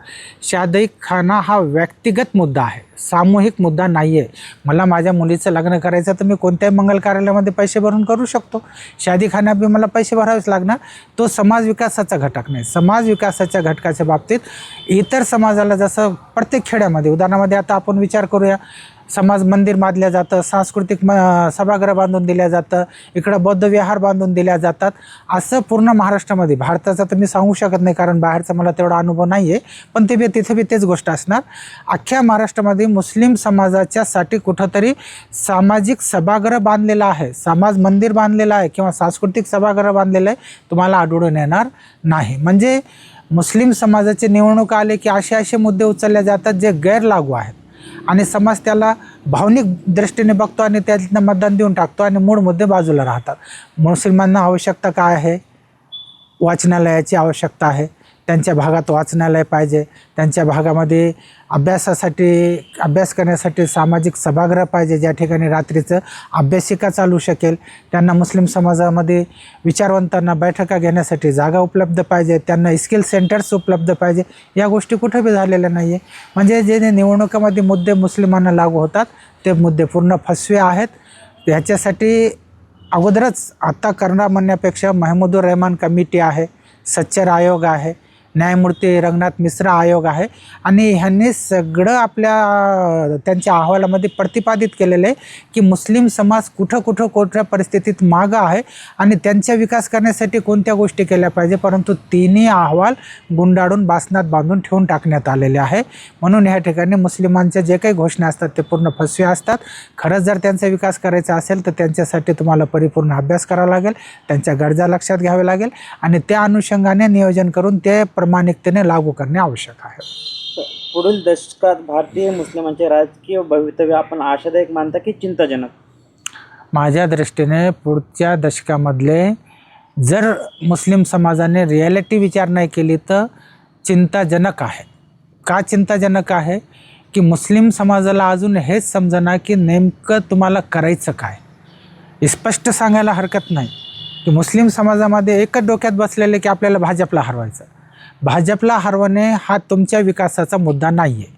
[SPEAKER 2] शादीखाना हा व्यक्तिगत मुद्दा आहे, सामूहिक मुद्दा नाही आहे. मला माझ्या मुलीचं लग्न करायचं तर मी कोणत्याही मंगल कार्यालयामध्ये पैसे भरून करू शकतो. शादीखाना बी मला पैसे भरावेच लागणार. तो समाज विकासाचा घटक नाही. समाज विकासाच्या घटकाच्या बाबतीत इतर समाजाला जसं प्रत्येक खेड्यामध्ये, उदाहरणामध्ये आता आपण विचार करूया, समाज मंदिर बांधल्या जातं, सांस्कृतिक सभागृह बांधून दिल्या जातं, इकडं बौद्ध विहार बांधून दिल्या जातात. असं पूर्ण महाराष्ट्रामध्ये, भारताचा तर मी सांगू शकत नाही कारण बाहेरचा मला तेवढा अनुभव नाही आहे, पण तिथे बी तेच गोष्ट असणार. अख्ख्या महाराष्ट्रामध्ये मुस्लिम समाजाच्यासाठी कुठंतरी सामाजिक सभागृह बांधलेला आहे, समाज मंदिर बांधलेलं आहे किंवा सांस्कृतिक सभागृह बांधलेलं आहे, तुम्हाला आढळून येणार नाही. म्हणजे मुस्लिम समाजाचे निवडणूक आले की असे मुद्दे उचलले जातात जे गैरलागू आहेत आणि समाज त्याला भावनिक दृष्टीने बघतो आणि त्यातनं मतदान देऊन टाकतो आणि मूळ मुद्दे बाजूला राहतात. मुस्लिमांना आवश्यकता काय आहे? वाचनालयाची आवश्यकता आहे. त्यांच्या भागात वाचनालय पाहिजे, त्यांच्या भागामध्ये अभ्यास करण्यासाठी सामाजिक सभागृह पाहिजे ज्या ठिकाणी रात्रीचं अभ्यासिका चालू शकेल. त्यांना मुस्लिम समाजामध्ये विचारवंतांना बैठका घेण्यासाठी जागा उपलब्ध पाहिजे, त्यांना स्किल सेंटर्स उपलब्ध पाहिजे. या गोष्टी कुठे बी झालेल्या नाही आहे. म्हणजे जे निवडणुकीमध्ये मुद्दे मुस्लिमांना लागू होतात ते मुद्दे पूर्ण फसवे आहेत. ह्याच्यासाठी अगोदरच आता करणार म्हणण्यापेक्षा महमूदुर रहमान कमिटी आहे, सच्चर आयोग आहे, न्यायमूर्ती रंगनाथ मिश्रा आयोग आहे आणि ह्यांनी सगळं त्यांच्या अहवालामध्ये प्रतिपादित केलेलं आहे की मुस्लिम समाज कुठं परिस्थितीत मागं आहे आणि त्यांचा विकास करण्यासाठी कोणत्या गोष्टी केल्या पाहिजे. परंतु तिन्ही अहवाल गुंडाळून बासनात बांधून ठेवून टाकण्यात आलेले आहे. म्हणून ह्या ठिकाणी मुस्लिमांच्या जे काही घोषणा असतात ते पूर्ण फसवे असतात. खरंच जर त्यांचा विकास करायचा असेल तर त्यांच्यासाठी तुम्हाला परिपूर्ण अभ्यास करावा लागेल, त्यांच्या गरजा लक्षात घ्यावे लागेल आणि त्या अनुषंगाने नियोजन करून ते प्रामाणिकतेने लागू करणे आवश्यक आहे.
[SPEAKER 1] पुढील दशकात भारतीय मुस्लिमांचे राजकीय भवितव्य आपण आशादायक मानता की चिंताजनक?
[SPEAKER 2] माझ्या दृष्टीने पुढच्या दशकामधले जर मुस्लिम समाजाने रिॲलिटी विचार नाही केली तर चिंताजनक आहे. का चिंताजनक आहे की मुस्लिम समाजाला अजून हेच समजना की नेमकं तुम्हाला करायचं काय. स्पष्ट सांगायला हरकत नाही की मुस्लिम समाजामध्ये एकच डोक्यात बसलेले की आपल्याला भाजपला हरवायचं. भाजपला हरवणे हा तुमच्या विकासाचा मुद्दा नाही आहे.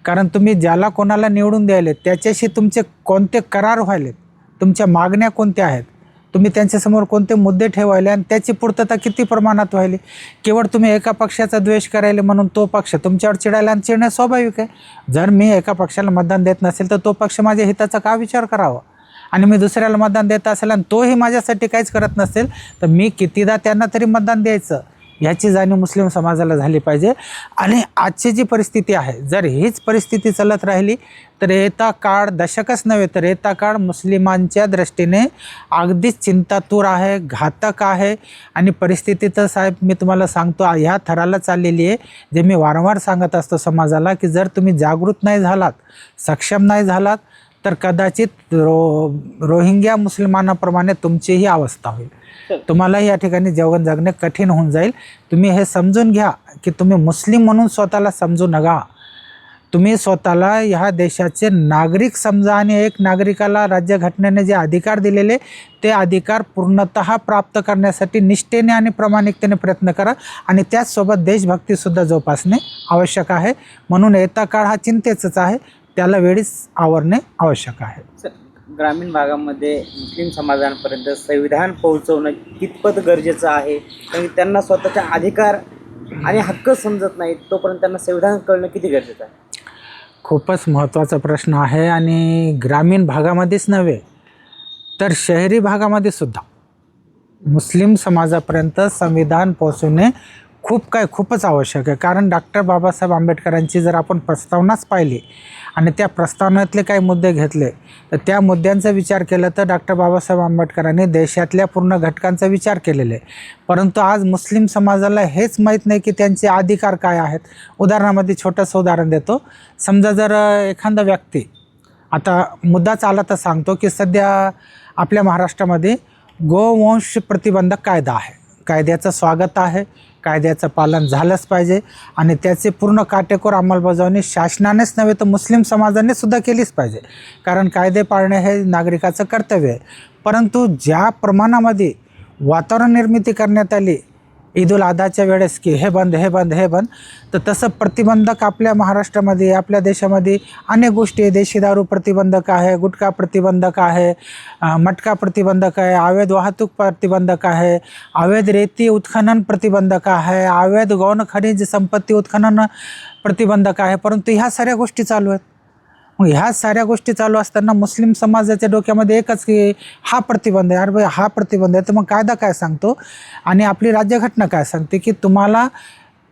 [SPEAKER 2] कारण तुम्ही ज्याला कोणाला निवडून द्यायले त्याच्याशी तुमचे कोणते करार व्हायलेत, तुमच्या मागण्या कोणत्या आहेत, तुम्ही त्यांच्यासमोर कोणते मुद्दे ठेवायले आणि त्याची पूर्तता किती प्रमाणात व्हायली. केवळ तुम्ही एका पक्षाचा द्वेष करायले म्हणून तो पक्ष तुमच्यावर चिडायला आणि चिडणं स्वाभाविक आहे. जर मी एका पक्षाला मतदान देत नसेल तर तो पक्ष माझ्या हिताचा का विचार करावा, आणि मी दुसऱ्याला मतदान देत असेल आणि तोही माझ्यासाठी काहीच करत नसेल तर मी कितीदा त्यांना तरी मतदान द्यायचं, ह्याची जाणीव मुस्लिम समाजाला झाली पाहिजे. आणि आजची जी परिस्थिती आहे, जर हीच परिस्थिती चालत राहिली तर येता काळ, दशकच नव्हे तर येता काळ मुस्लिमांच्या दृष्टीने अगदीच चिंतातूर आहे, घातक आहे. आणि परिस्थिती तर साहेब मी तुम्हाला सांगतो ह्या थराला चाललेली आहे, जे मी वारंवार सांगत असतो समाजाला की जर तुम्ही जागृत नाही झालात, सक्षम नाही झालात तर कदाचित रोहिंग्या मुसलमानाप्रमाणे तुमचीही अवस्था होईल. तुम्हाला या ठिकाणी जीवन जगणे कठीण होऊन जाईल. तुम्ही हे समजून घ्या की तुम्ही मुस्लिम म्हणून स्वतःला समजू नका. तुम्ही स्वतःला ह्या देशाचे नागरिक समजा आणि एक नागरिकाला राज्यघटनेने जे अधिकार दिलेले ते अधिकार पूर्णतः प्राप्त करण्यासाठी निष्ठेने आणि प्रामाणिकतेने प्रयत्न करा. आणि त्याचसोबत देशभक्तीसुद्धा जोपासणे आवश्यक आहे. म्हणून येता काळ हा चिंतेचाच आहे, त्याला वेळीच आवरणे आवश्यक आहे.
[SPEAKER 1] ग्रामीण भागामध्ये मुस्लिम समाजांपर्यंत संविधान पोहोचवणं कितपत गरजेचं आहे, कारण त्यांना स्वतःचा अधिकार आणि हक्क समजत नाही, तोपर्यंत त्यांना संविधान कळणं किती गरजेचं आहे?
[SPEAKER 2] खूपच महत्त्वाचा प्रश्न आहे. आणि ग्रामीण भागामध्येच नव्हे तर शहरी भागामध्ये सुद्धा मुस्लिम समाजापर्यंत संविधान पोहोचवणे खूपच आवश्यक आहे. कारण डॉक्टर बाबासाहेब आंबेडकरांची जर आपण प्रस्तावनाच पाहिली आणि त्या प्रस्तावनेतले काही मुद्दे घेतले तर त्या मुद्द्यांचा विचार केला तर डॉक्टर बाबासाहेब आंबेडकरांनी देशातल्या पूर्ण घटकांचा विचार केलेला आहे. परंतु आज मुस्लिम समाजाला हेच माहीत नाही की त्यांचे अधिकार काय आहेत. उदाहरणामध्ये छोटंसं उदाहरण देतो. समजा जर एखादा व्यक्ती, आता मुद्दाच आला तर सांगतो की सध्या आपल्या महाराष्ट्रामध्ये गोवंश प्रतिबंधक कायदा आहे. कायद्याचं स्वागत आहे, कायद्याचं पालन झालंच पाहिजे आणि त्याचे पूर्ण काटेकोर अंमलबजावणी शासनानेच नव्हे तर मुस्लिम समाजाने सुद्धा केलीच पाहिजे. कारण कायदे पाळणे हे नागरिकाचं कर्तव्य आहे. परंतु ज्या प्रमाणामध्ये वातावरण निर्मिती करण्यात आली ईद उल अदाच्या वेळेस की हे बंद हे बंद हे बंद, तर तसं प्रतिबंधक आपल्या महाराष्ट्रामध्ये, आपल्या देशामध्ये अनेक गोष्टी आहे. देशी दारू प्रतिबंधक आहे, गुटखा प्रतिबंधक आहे, मटका प्रतिबंधक आहे, अवैध वाहतूक प्रतिबंधक आहे, अवैध रेती उत्खनन प्रतिबंधक आहे, अवैध गौण खनिज संपत्ती उत्खनन प्रतिबंधक आहे. परंतु ह्या साऱ्या गोष्टी चालू आहेत. मग ह्या साऱ्या गोष्टी चालू असताना मुस्लिम समाजाच्या डोक्यामध्ये एकच की हा प्रतिबंध आहे. अरे भाई हा प्रतिबंध आहे तर मग कायदा काय सांगतो आणि आपली राज्यघटना काय सांगते की तुम्हाला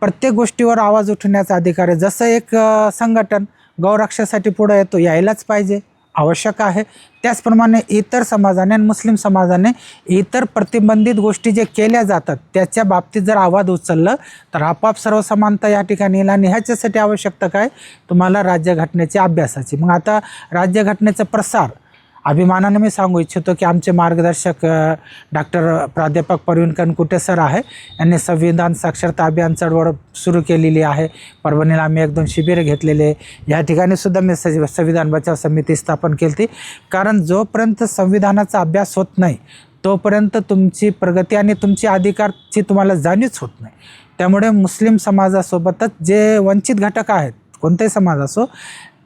[SPEAKER 2] प्रत्येक गोष्टीवर आवाज उठवण्याचा अधिकार आहे. जसं एक संघटन गौरक्षासाठी पुढं येतो, यायलाच पाहिजे, आवश्यक आहे. त्याचप्रमाणे इतर समाजाने आणि मुस्लिम समाजाने इतर प्रतिबंधित गोष्टी जे केल्या जातात त्याच्या बाबतीत जर आवाज उचललं तर आपोआप सर्वसमानता या ठिकाणी येईल. आणि ह्याच्यासाठी आवश्यकता काय, तुम्हाला राज्यघटनेच्या अभ्यासाची. मग आता राज्यघटनेचा प्रसार अभिमानाने मी सांगू इच्छितो की आमचे मार्गदर्शक डॉक्टर प्राध्यापक प्रवीण कनकुटे सर आहे. यांनी संविधान साक्षरता अभियान चळवळ सुरू केलेली आहे. परभणीला आम्ही 1-2 शिबिरं घेतलेले. या ठिकाणी सुद्धा मी संविधान बचाव समिती स्थापन केली होती. कारण जोपर्यंत संविधानाचा अभ्यास होत नाही तोपर्यंत तुमची प्रगती आणि तुमची अधिकारची तुम्हाला जाणीवच होत नाही. त्यामुळे मुस्लिम समाजासोबतच जे वंचित घटक आहेत, कोणताही समाज असो,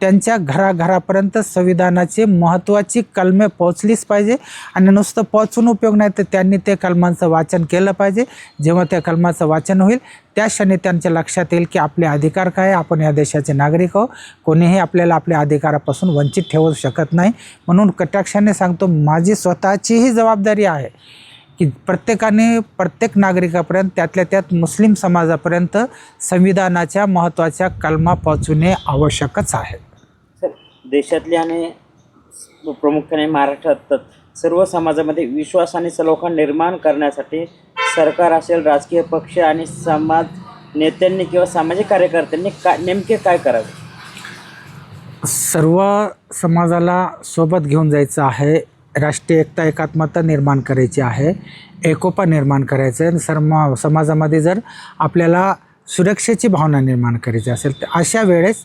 [SPEAKER 2] त्यांच्या घराघरापर्यंत संविधानाची महत्त्वाची कलमे पोचलीच पाहिजे. आणि नुसतं पोचून उपयोग नाही तर त्यांनी ते कलमांचं वाचन केलं पाहिजे. जेव्हा त्या कलमाचं वाचन होईल त्या क्षणी त्यांच्या लक्षात येईल की आपले अधिकार काय, आपण या देशाचे नागरिक आहोत, कोणीही आपल्याला आपल्या अधिकारापासून वंचित ठेवू शकत नाही. म्हणून कटाक्षाने सांगतो, माझी स्वतःचीही जबाबदारी आहे की प्रत्येकाने प्रत्येक नागरिकापर्यंत, त्यातल्या त्यात मुस्लिम समाजापर्यंत संविधानाच्या महत्त्वाच्या कलमा पोहोचवणे आवश्यकच आहे.
[SPEAKER 1] सर, देशातले आणि प्रामुख्याने महाराष्ट्रात सर्व समाजामध्ये विश्वास आणि सलोखा निर्माण करण्यासाठी सरकार असेल, राजकीय पक्ष आणि समाज नेत्यांनी किंवा सामाजिक कार्यकर्त्यांनी नेमके काय करावे?
[SPEAKER 2] सर्व समाजाला सोबत घेऊन जायचं आहे. राष्ट्रीय एकता एकात्मता निर्माण करायची आहे, एकोपा निर्माण करायचं आहे. समाजामध्ये जर आपल्याला सुरक्षेची भावना निर्माण करायची असेल तर अशा वेळेस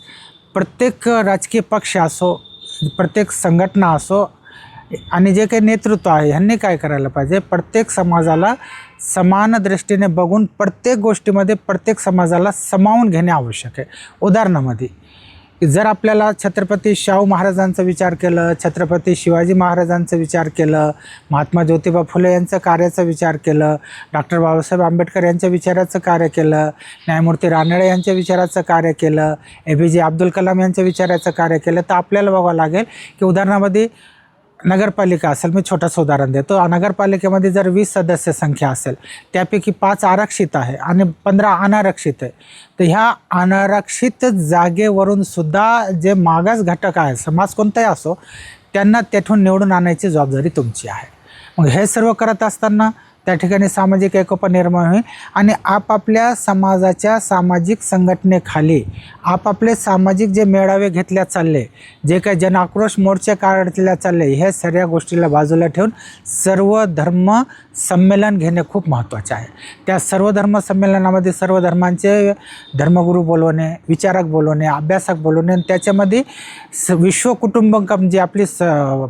[SPEAKER 2] प्रत्येक राजकीय पक्ष असो, प्रत्येक संघटना असो आणि जे काही नेतृत्व आहे ह्यांनी काय करायला पाहिजे, प्रत्येक समाजाला समान दृष्टीने बघून प्रत्येक गोष्टीमध्ये प्रत्येक समाजाला सामावून घेणे आवश्यक आहे. उदाहरणामध्ये जर आपल्याला छत्रपती शाहू महाराजांचा विचार केलं, छत्रपती शिवाजी महाराजांचा विचार केलं, महात्मा ज्योतिबा फुले यांचं कार्याचा विचार केलं, डॉक्टर बाबासाहेब आंबेडकर यांच्या विचाराचं कार्य केलं, न्यायमूर्ती रानडे यांच्या विचाराचं कार्य केलं, APJ अब्दुल कलाम यांच्या विचाराचं कार्य केलं, तर आपल्याला बघावं लागेल की उदाहरणामध्ये नगरपालिका असेल, मी छोटंसं उदाहरण देतो. नगरपालिकेमध्ये जर 20 सदस्य संख्या असेल, त्यापैकी 5 आरक्षित आहे आणि 15 अनारक्षित आहे, तर ह्या अनारक्षित जागेवरून सुद्धा जे मागास घटक आहे, समाज कोणताही असो, त्यांना तेथून निवडून आणायची जबाबदारी तुमची आहे. मग हे सर्व करत असताना त्या ठिकाणी सामाजिक एकोपा निर्माण होईल आणि आपापल्या समाजाच्या सामाजिक संघटनेखाली आपापले सामाजिक जे मेळावे घेतल्या चालले, जे काही जनआक्रोश मोर्चे काढल्या चालले, हे सर्व गोष्टीला बाजूला ठेवून सर्व धर्म संमेलन घेणे खूप महत्त्वाचे आहे. त्या सर्व धर्म संमेलनामध्ये सर्व धर्मांचे धर्मगुरू बोलवणे, विचारक बोलवणे, अभ्यासक बोलवणे, त्याच्यामध्ये विश्वकुटुंबकम जी आपली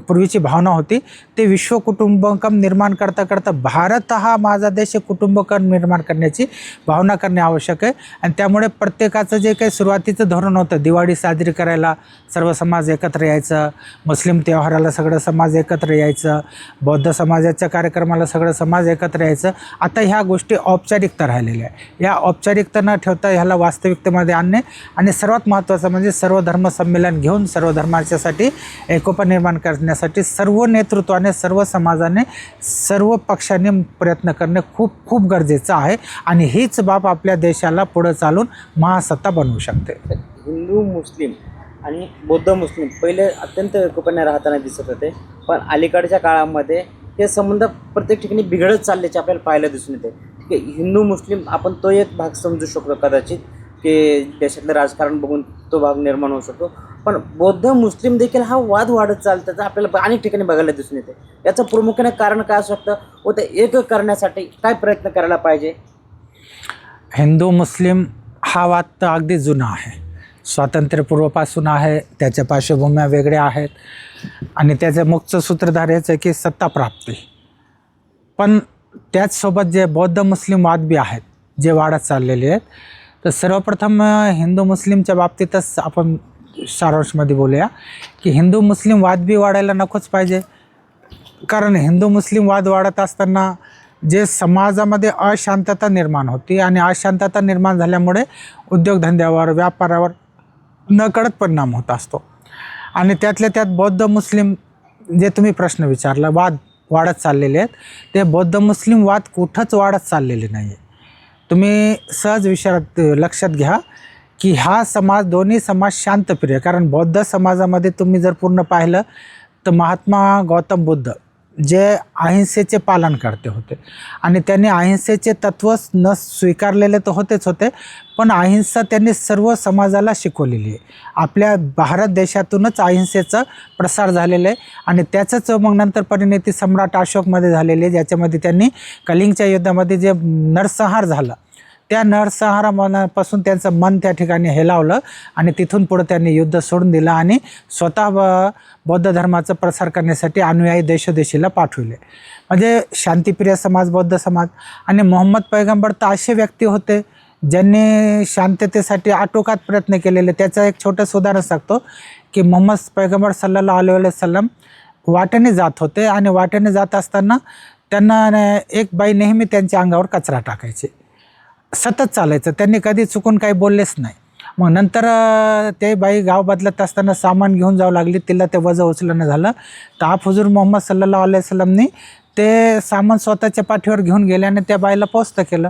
[SPEAKER 2] पूर्वीची भावना होती, ते विश्वकुटुंबकम निर्माण करता करता भारत हा माझा देश कुटुंबकम निर्माण करण्याची भावना करणे आवश्यक आहे. आणि त्यामुळे प्रत्येकाचं जे काही सुरुवातीचं धोरण होतं, दिवाळी साजरी करायला सर्व समाज एकत्र यायचं, मुस्लिम त्योहाराला सगळं समाज एकत्र यायचं, बौद्ध समाजाच्या कार्यक्रमाला सगळं समाज एकत्र यायचं, आता ह्या गोष्टी औपचारिकता राहिलेल्या आहे. या औपचारिकता न ठेवता ह्याला वास्तविकतेमध्ये आणणे आणि सर्वात महत्त्वाचं म्हणजे सर्व धर्म संमेलन घेऊन सर्व धर्माच्यासाठी एकोपा निर्माण करण्यासाठी सर्व नेतृत्वाने, सर्व समाजाने, सर्व पक्षाने प्रयत्न करणे खूप खूप गरजेचं आहे. आणि हीच बाब आपल्या देशाला पुढं चालून महासत्ता बनवू शकते.
[SPEAKER 1] हिंदू मुस्लिम आणि बौद्ध मुस्लिम पहिले अत्यंत एकोप्याने राहताना दिसत होते, पण अलीकडच्या काळामध्ये हे संबंध प्रत्येक ठिकाणी बिघडत चालल्याचे आपल्याला पाहायला दिसून येते. की हिंदू मुस्लिम आपण तो एक भाग समजू शकतो कदाचित, की देशातलं राजकारण बघून तो भाग निर्माण होऊ शकतो, पण बौद्ध मुस्लिम देखील हा वाद वाढत चालतात आपल्याला अनेक ठिकाणी बघायला दिसून येते. याचं प्रामुख्याने कारण काय असू शकतं व ते एक करण्यासाठी काय प्रयत्न करायला पाहिजे?
[SPEAKER 2] हिंदू मुस्लिम हा वाद तर अगदी जुना आहे, स्वातंत्र्यपूर्वपासून आहे, त्याच्या पार्श्वभूम्या वेगळ्या आहेत आणि त्याचं मुख्य सूत्रधार हेच आहे की सत्ता प्राप्ती. पण त्याचसोबत जे बौद्ध मुस्लिम वाद बी आहेत जे वाढत चाललेले आहेत, तर सर्वप्रथम हिंदू मुस्लिमच्या बाबतीतच आपण सारांशमध्ये बोलूया की हिंदू मुस्लिम वाद बी वाढायला नकोच पाहिजे. कारण हिंदू मुस्लिम वाद वाढत असताना जे समाजामध्ये अशांतता निर्माण होती आणि अशांतता निर्माण झाल्यामुळे उद्योगधंद्यावर, व्यापारावर नकळत परिणाम होत असतो. आणि त्यातल्या त्यात बौद्ध मुस्लिम जे तुम्ही प्रश्न विचारला, वाद वाढत चाललेले आहेत, ते बौद्ध मुस्लिम वाद कुठंच वाढत चाललेले नाही आहे. तुम्ही सहज विचारात लक्षात घ्या की हा समाज, दोन्ही समाज शांतप्रिय. कारण बौद्ध समाजामध्ये तुम्ही जर पूर्ण पाहिलं तर महात्मा गौतम बुद्ध जे अहिंसेचे पालन करते होते आणि त्यांनी अहिंसेचे तत्त्व न स्वीकारलेले तर होतेच होते, पण अहिंसा त्यांनी सर्व समाजाला शिकवलेली आहे. आपल्या भारत देशातूनच अहिंसेचा प्रसार झालेला आहे आणि त्याचंच मग नंतर परिणती सम्राट अशोकमध्ये झालेली आहे, ज्याच्यामध्ये त्यांनी कलिंगच्या युद्धामध्ये जे नरसंहार झाला, त्या नरसंहारापासून त्यांचं मन त्या ठिकाणी हेलावलं आणि तिथून पुढं त्यांनी युद्ध सोडून दिलं आणि स्वतः बौद्ध धर्माचा प्रसार करण्यासाठी अनुयायी देशोदेशीला पाठवले. म्हणजे शांतिप्रिय समाज बौद्ध समाज. आणि मोहम्मद पैगंबर तर असे व्यक्ती होते ज्यांनी शांततेसाठी आटोकाट प्रयत्न केलेले. त्याचं एक छोटंसं उदाहरण सांगतो की मोहम्मद पैगंबर सल्लल्लाहु अलैहि वसल्लम वाटेने जात होते आणि वाटेने जात असताना त्यांना एक बाई नेहमी त्यांच्या अंगावर कचरा टाकायची, सतत चालायचं, त्यांनी कधी चुकून काही बोललेच नाही. मग नंतर ते बाई गाव बदलत असताना सामान घेऊन जावं लागली, तिला ते वजं उचलणं झालं, तर आप हुजूर मोहम्मद सल्लल्लाहु अलैहि वसल्लमनी ते सामान स्वतःच्या पाठीवर घेऊन गेले आणि त्या बाईला पोस्त केलं.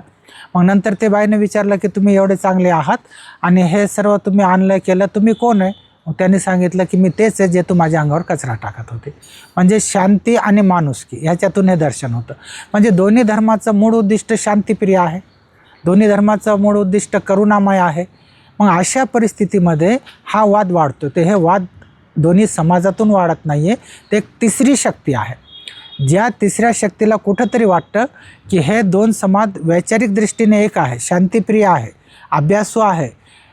[SPEAKER 2] मग नंतर ते बाईने विचारलं की तुम्ही एवढे चांगले आहात आणि हे सर्व तुम्ही आणलं केलं, तुम्ही कोण आहे? मग त्यांनी सांगितलं की मी तेच आहे जे तू माझ्या अंगावर कचरा टाकत होते. म्हणजे शांती आणि माणुसकी ह्याच्यातून हे दर्शन होतं. म्हणजे दोन्ही धर्माचं मूळ उद्दिष्ट शांतिप्रिय आहे, दोन्ही धर्माचं मूळ उद्दिष्ट करुणामय आहे. मग अशा परिस्थितीमध्ये हा वाद वाढतो. ते हे वाद दोन्ही समाजातून वाढत नाही आहे, ते एक तिसरी शक्ती आहे. ज्या तिसऱ्या शक्तीला कुठंतरी वाटतं की हे दोन समाज वैचारिक दृष्टीने एक आहे, शांतिप्रिय आहे, अभ्यासू आहे.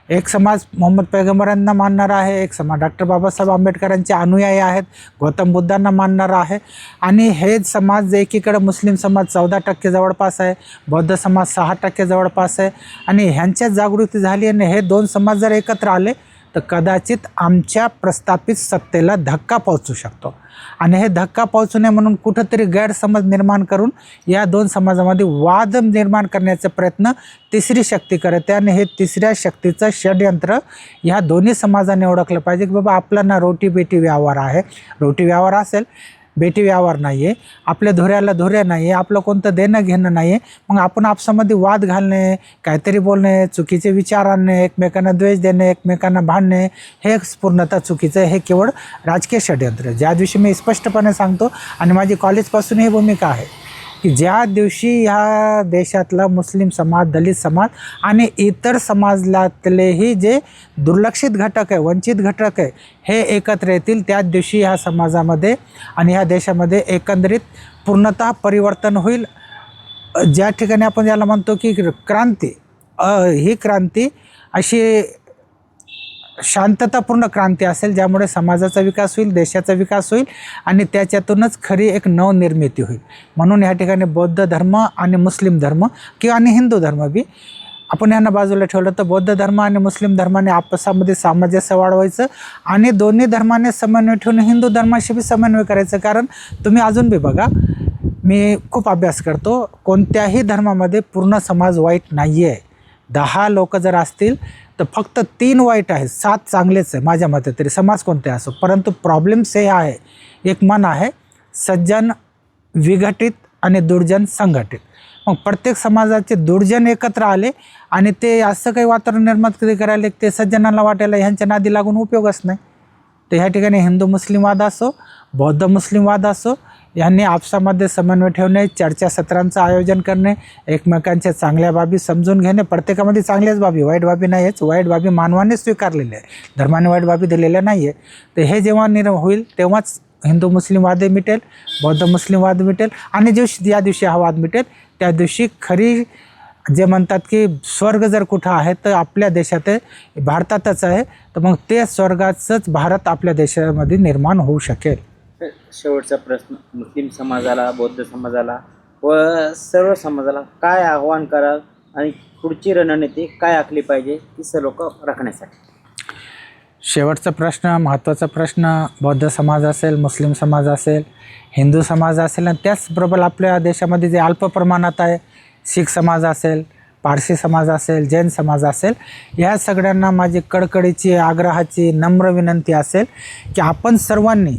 [SPEAKER 2] एक समाज मोहम्मद पैगंबरांना मानणारा आहे, एक समाज डॉक्टर बाबासाहेब आंबेडकरांचे अनुयायी आहेत, गौतम बुद्धांना मानणारा आहे. आणि हे समाज एकीकडे मुस्लिम समाज 14% जवळपास आहे, बौद्ध समाज 6% जवळपास आहे. आणि ह्यांच्यात जागृती झाली आणि हे दोन समाज जर एकत्र आले तर कदाचित आमच्या प्रस्थापित सत्तेला धक्का पोहोचू शकतो. आणि हे धक्का पोहोचू नये म्हणून कुठंतरी गैरसमज निर्माण करून या दोन समाजामध्ये वाद निर्माण करण्याचा प्रयत्न तिसरी शक्ती करते. आणि हे तिसऱ्या शक्तीचं षड्यंत्र ह्या दोन्ही समाजाने ओळखलं पाहिजे की बाबा आपला ना रोटी बेटी व्यवहार आहे, रोटी व्यवहार असेल, बेटी व्यवहार नाही आहे, आपल्या धुऱ्याला धुऱ्या नाही आहे, आपलं कोणतं देणं घेणं नाही आहे. मग आपण आपसामध्ये वाद घालणे, काहीतरी बोलणे, चुकीचे विचार आणणे, एकमेकांना द्वेष देणे, एकमेकांना भांडणे, हे पूर्णतः चुकीचं आहे. हे केवळ राजकीय षड्यंत्र. ज्या दिवशी मी स्पष्टपणे सांगतो आणि माझी कॉलेजपासून ही भूमिका आहे की ज्या दिवशी ह्या देशातला मुस्लिम समाज, दलित समाज आणि इतर समाजातलेही जे दुर्लक्षित घटक आहे, वंचित घटक आहे, हे एकत्र येतील, त्याच दिवशी ह्या समाजामध्ये आणि ह्या देशामध्ये एकंदरीत पूर्णतः परिवर्तन होईल. ज्या ठिकाणी आपण ज्याला म्हणतो की क्रांती, ही क्रांती अशी शांततापूर्ण क्रांती असेल, ज्यामुळे समाजाचा विकास होईल, देशाचा विकास होईल आणि त्याच्यातूनच खरी एक नवनिर्मिती होईल. म्हणून ह्या ठिकाणी बौद्ध धर्म आणि मुस्लिम धर्म किंवा आणि हिंदू धर्म बी आपण यांना बाजूला ठेवलं तर बौद्ध धर्म आणि मुस्लिम धर्माने आपसामध्ये सामंजस्य वाढवायचं आणि दोन्ही धर्माने समन्वय ठेवून हिंदू धर्माशी बी समन्वय करायचं. कारण तुम्ही अजून बी बघा, मी खूप अभ्यास करतो, कोणत्याही धर्मामध्ये पूर्ण समाज वाईट नाही आहे. 10 लोक जर असतील तर फक्त 3 वाईट आहेत, 7 चांगलेच आहे माझ्या मते तरी, समाज कोणते असो. परंतु प्रॉब्लेम्स हे आहे, एक मन आहे सज्जन विघटित आणि दुर्जन संघटित. मग प्रत्येक समाजाचे दुर्जन एकत्र आले आणि ते असं काही वातावरण निर्माण कधी करायला ते सज्जनांना वाटायला ह्यांच्या नादी लागून उपयोगच नाही. तर ह्या ठिकाणी हिंदू मुस्लिम वाद असो, बौद्ध मुस्लिम वाद असो, यांनी आपसामध्ये समन्वय ठेवणे, चर्चासत्रांचं आयोजन करणे, एकमेकांच्या चांगल्या बाबी समजून घेणे. प्रत्येकामध्ये चांगल्याच बाबी, वाईट बाबी नाही आहेच, वाईट बाबी मानवाने स्वीकारलेल्या आहे, धर्माने वाईट बाबी दिलेल्या नाही आहे. तर हे जेव्हा होईल तेव्हाच हिंदू मुस्लिम वाद मिटेल, बौद्ध मुस्लिम वाद मिटेल आणि ज्या दिवशी हा वाद मिटेल त्या दिवशी खरी जे म्हणतात की स्वर्ग जर कुठं आहे तर आपल्या देशात आहे, भारतातच आहे. तर मग ते स्वर्गाचंच भारत आपल्या देशामध्ये निर्माण होऊ शकेल.
[SPEAKER 1] शेवटचा प्रश्न, मुस्लिम समाजाला, बौद्ध समाजाला व सर्व समाजाला काय आव्हान कराल आणि पुढची रणनीती काय आखली पाहिजे ती सर्व लोक राखण्यासाठी?
[SPEAKER 2] शेवटचा प्रश्न, महत्त्वाचा प्रश्न, बौद्ध समाज असेल, मुस्लिम समाज असेल, हिंदू समाज असेल आणि त्याचबरोबर आपल्या देशामध्ये जे अल्प प्रमाणात आहे, शीख समाज असेल, पारसी समाज असेल, जैन समाज असेल, ह्या सगळ्यांना माझी कडकडीची, आग्रहाची, नम्र विनंती असेल की आपण सर्वांनी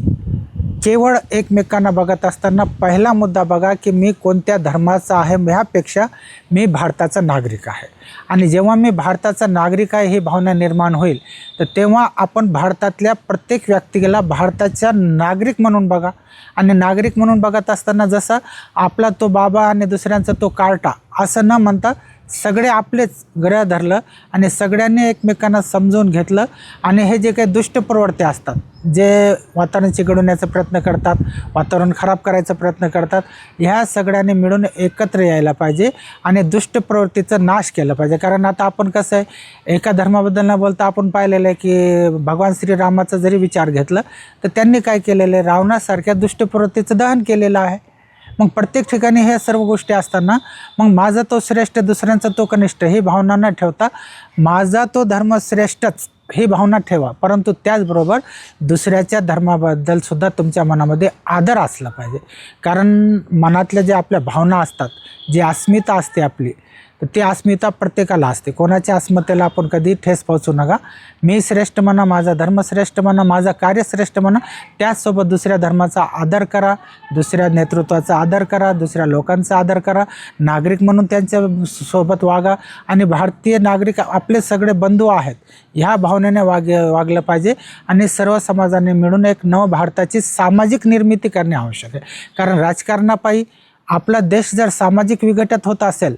[SPEAKER 2] केवळ एकमेकांना बघत असताना पहिला मुद्दा बघा की मी कोणत्या धर्माचा आहे ह्यापेक्षा मी भारताचा नागरिक आहे. आणि जेव्हा मी भारताचा नागरिक आहे ही भावना निर्माण होईल तर तेव्हा आपण भारतातल्या प्रत्येक व्यक्तीला भारताचा नागरिक म्हणून बघा. आणि नागरिक म्हणून बघत असताना जसा आपला तो बाबा आणि दुसऱ्यांचा तो कार्टा असं न म्हणता सगळे आपलेच गळ्या धरलं आणि सगळ्यांनी एकमेकांना समजून घेतलं. आणि हे जे काही दुष्ट प्रवृत्ती असतात, जे वातावरण चिघळवण्याचा प्रयत्न करतात, वातावरण खराब करायचा प्रयत्न करतात, ह्या सगळ्यांनी मिळून एकत्र यायला पाहिजे आणि दुष्ट प्रवृत्तीचा नाश केला पाहिजे. कारण आता आपण कसं आहे, एका धर्माबद्दल न बोलता आपण पाहिलेलं आहे की भगवान श्रीरामाचा जरी विचार घेतलं तर त्यांनी काय केलेलं आहे, रावणासारख्या दुष्ट प्रवृत्तीचं दहन केलेलं आहे. मग प्रत्येक ठिकाणी हे सर्व गोष्टी असताना मग माझा तो श्रेष्ठ, दुसऱ्यांचा तो कनिष्ठ ही भावना न ठेवता माझा तो धर्म श्रेष्ठच ही भावना ठेवा. परंतु त्याचबरोबर दुसऱ्याच्या धर्माबद्दल सुद्धा तुमच्या मनामध्ये आदर असला पाहिजे. कारण मनातल्या ज्या आपल्या भावना असतात, जी अस्मिता असते आपली, तर ती अस्मिता प्रत्येकाला असते. कोणाच्या अस्मितेला आपण कधी ठेस पोहोचू नका. मी श्रेष्ठ म्हणा, माझा धर्म श्रेष्ठ म्हणा, माझं कार्य श्रेष्ठ म्हणा, त्याचसोबत दुसऱ्या धर्माचा आदर करा, दुसऱ्या नेतृत्वाचा आदर करा, दुसऱ्या लोकांचा आदर करा, नागरिक म्हणून त्यांच्यासोबत वागा. आणि भारतीय नागरिक आपले सगळे बंधू आहेत ह्या भावनेने वागलं पाहिजे. आणि सर्व समाजाने मिळून एक नव भारताची सामाजिक निर्मिती करणे आवश्यक आहे. कारण राजकारणापायी आपला देश जर सामाजिक विघटत होत असेल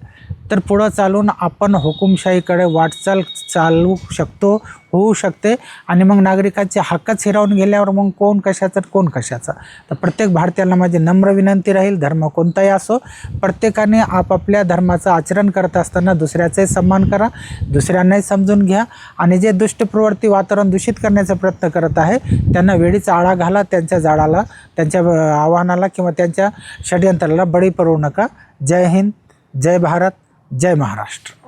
[SPEAKER 2] तर पुढं चालून आपण हुकुमशाहीकडे वाटचाल चालवू शकतो, होऊ शकते आणि मग नागरिकाचे हक्कच हिरावून गेल्यावर मग कोण कशाचं कोण कशाचं. तर प्रत्येक भारतीयाला माझी नम्र विनंती राहील, धर्म कोणताही असो, प्रत्येकाने आपापल्या धर्माचं आचरण करत असताना दुसऱ्याचाही सन्मान करा, दुसऱ्यांनाही समजून घ्या आणि जे दुष्ट प्रवृत्ती वातावरण दूषित करण्याचा प्रयत्न करत आहे त्यांना वेळीच आळा घाला, त्यांच्या जाळाला, त्यांच्या आव्हानाला किंवा त्यांच्या षडयंत्राला बळी पडू नका. जय हिंद, जय भारत, जय महाराष्ट्र.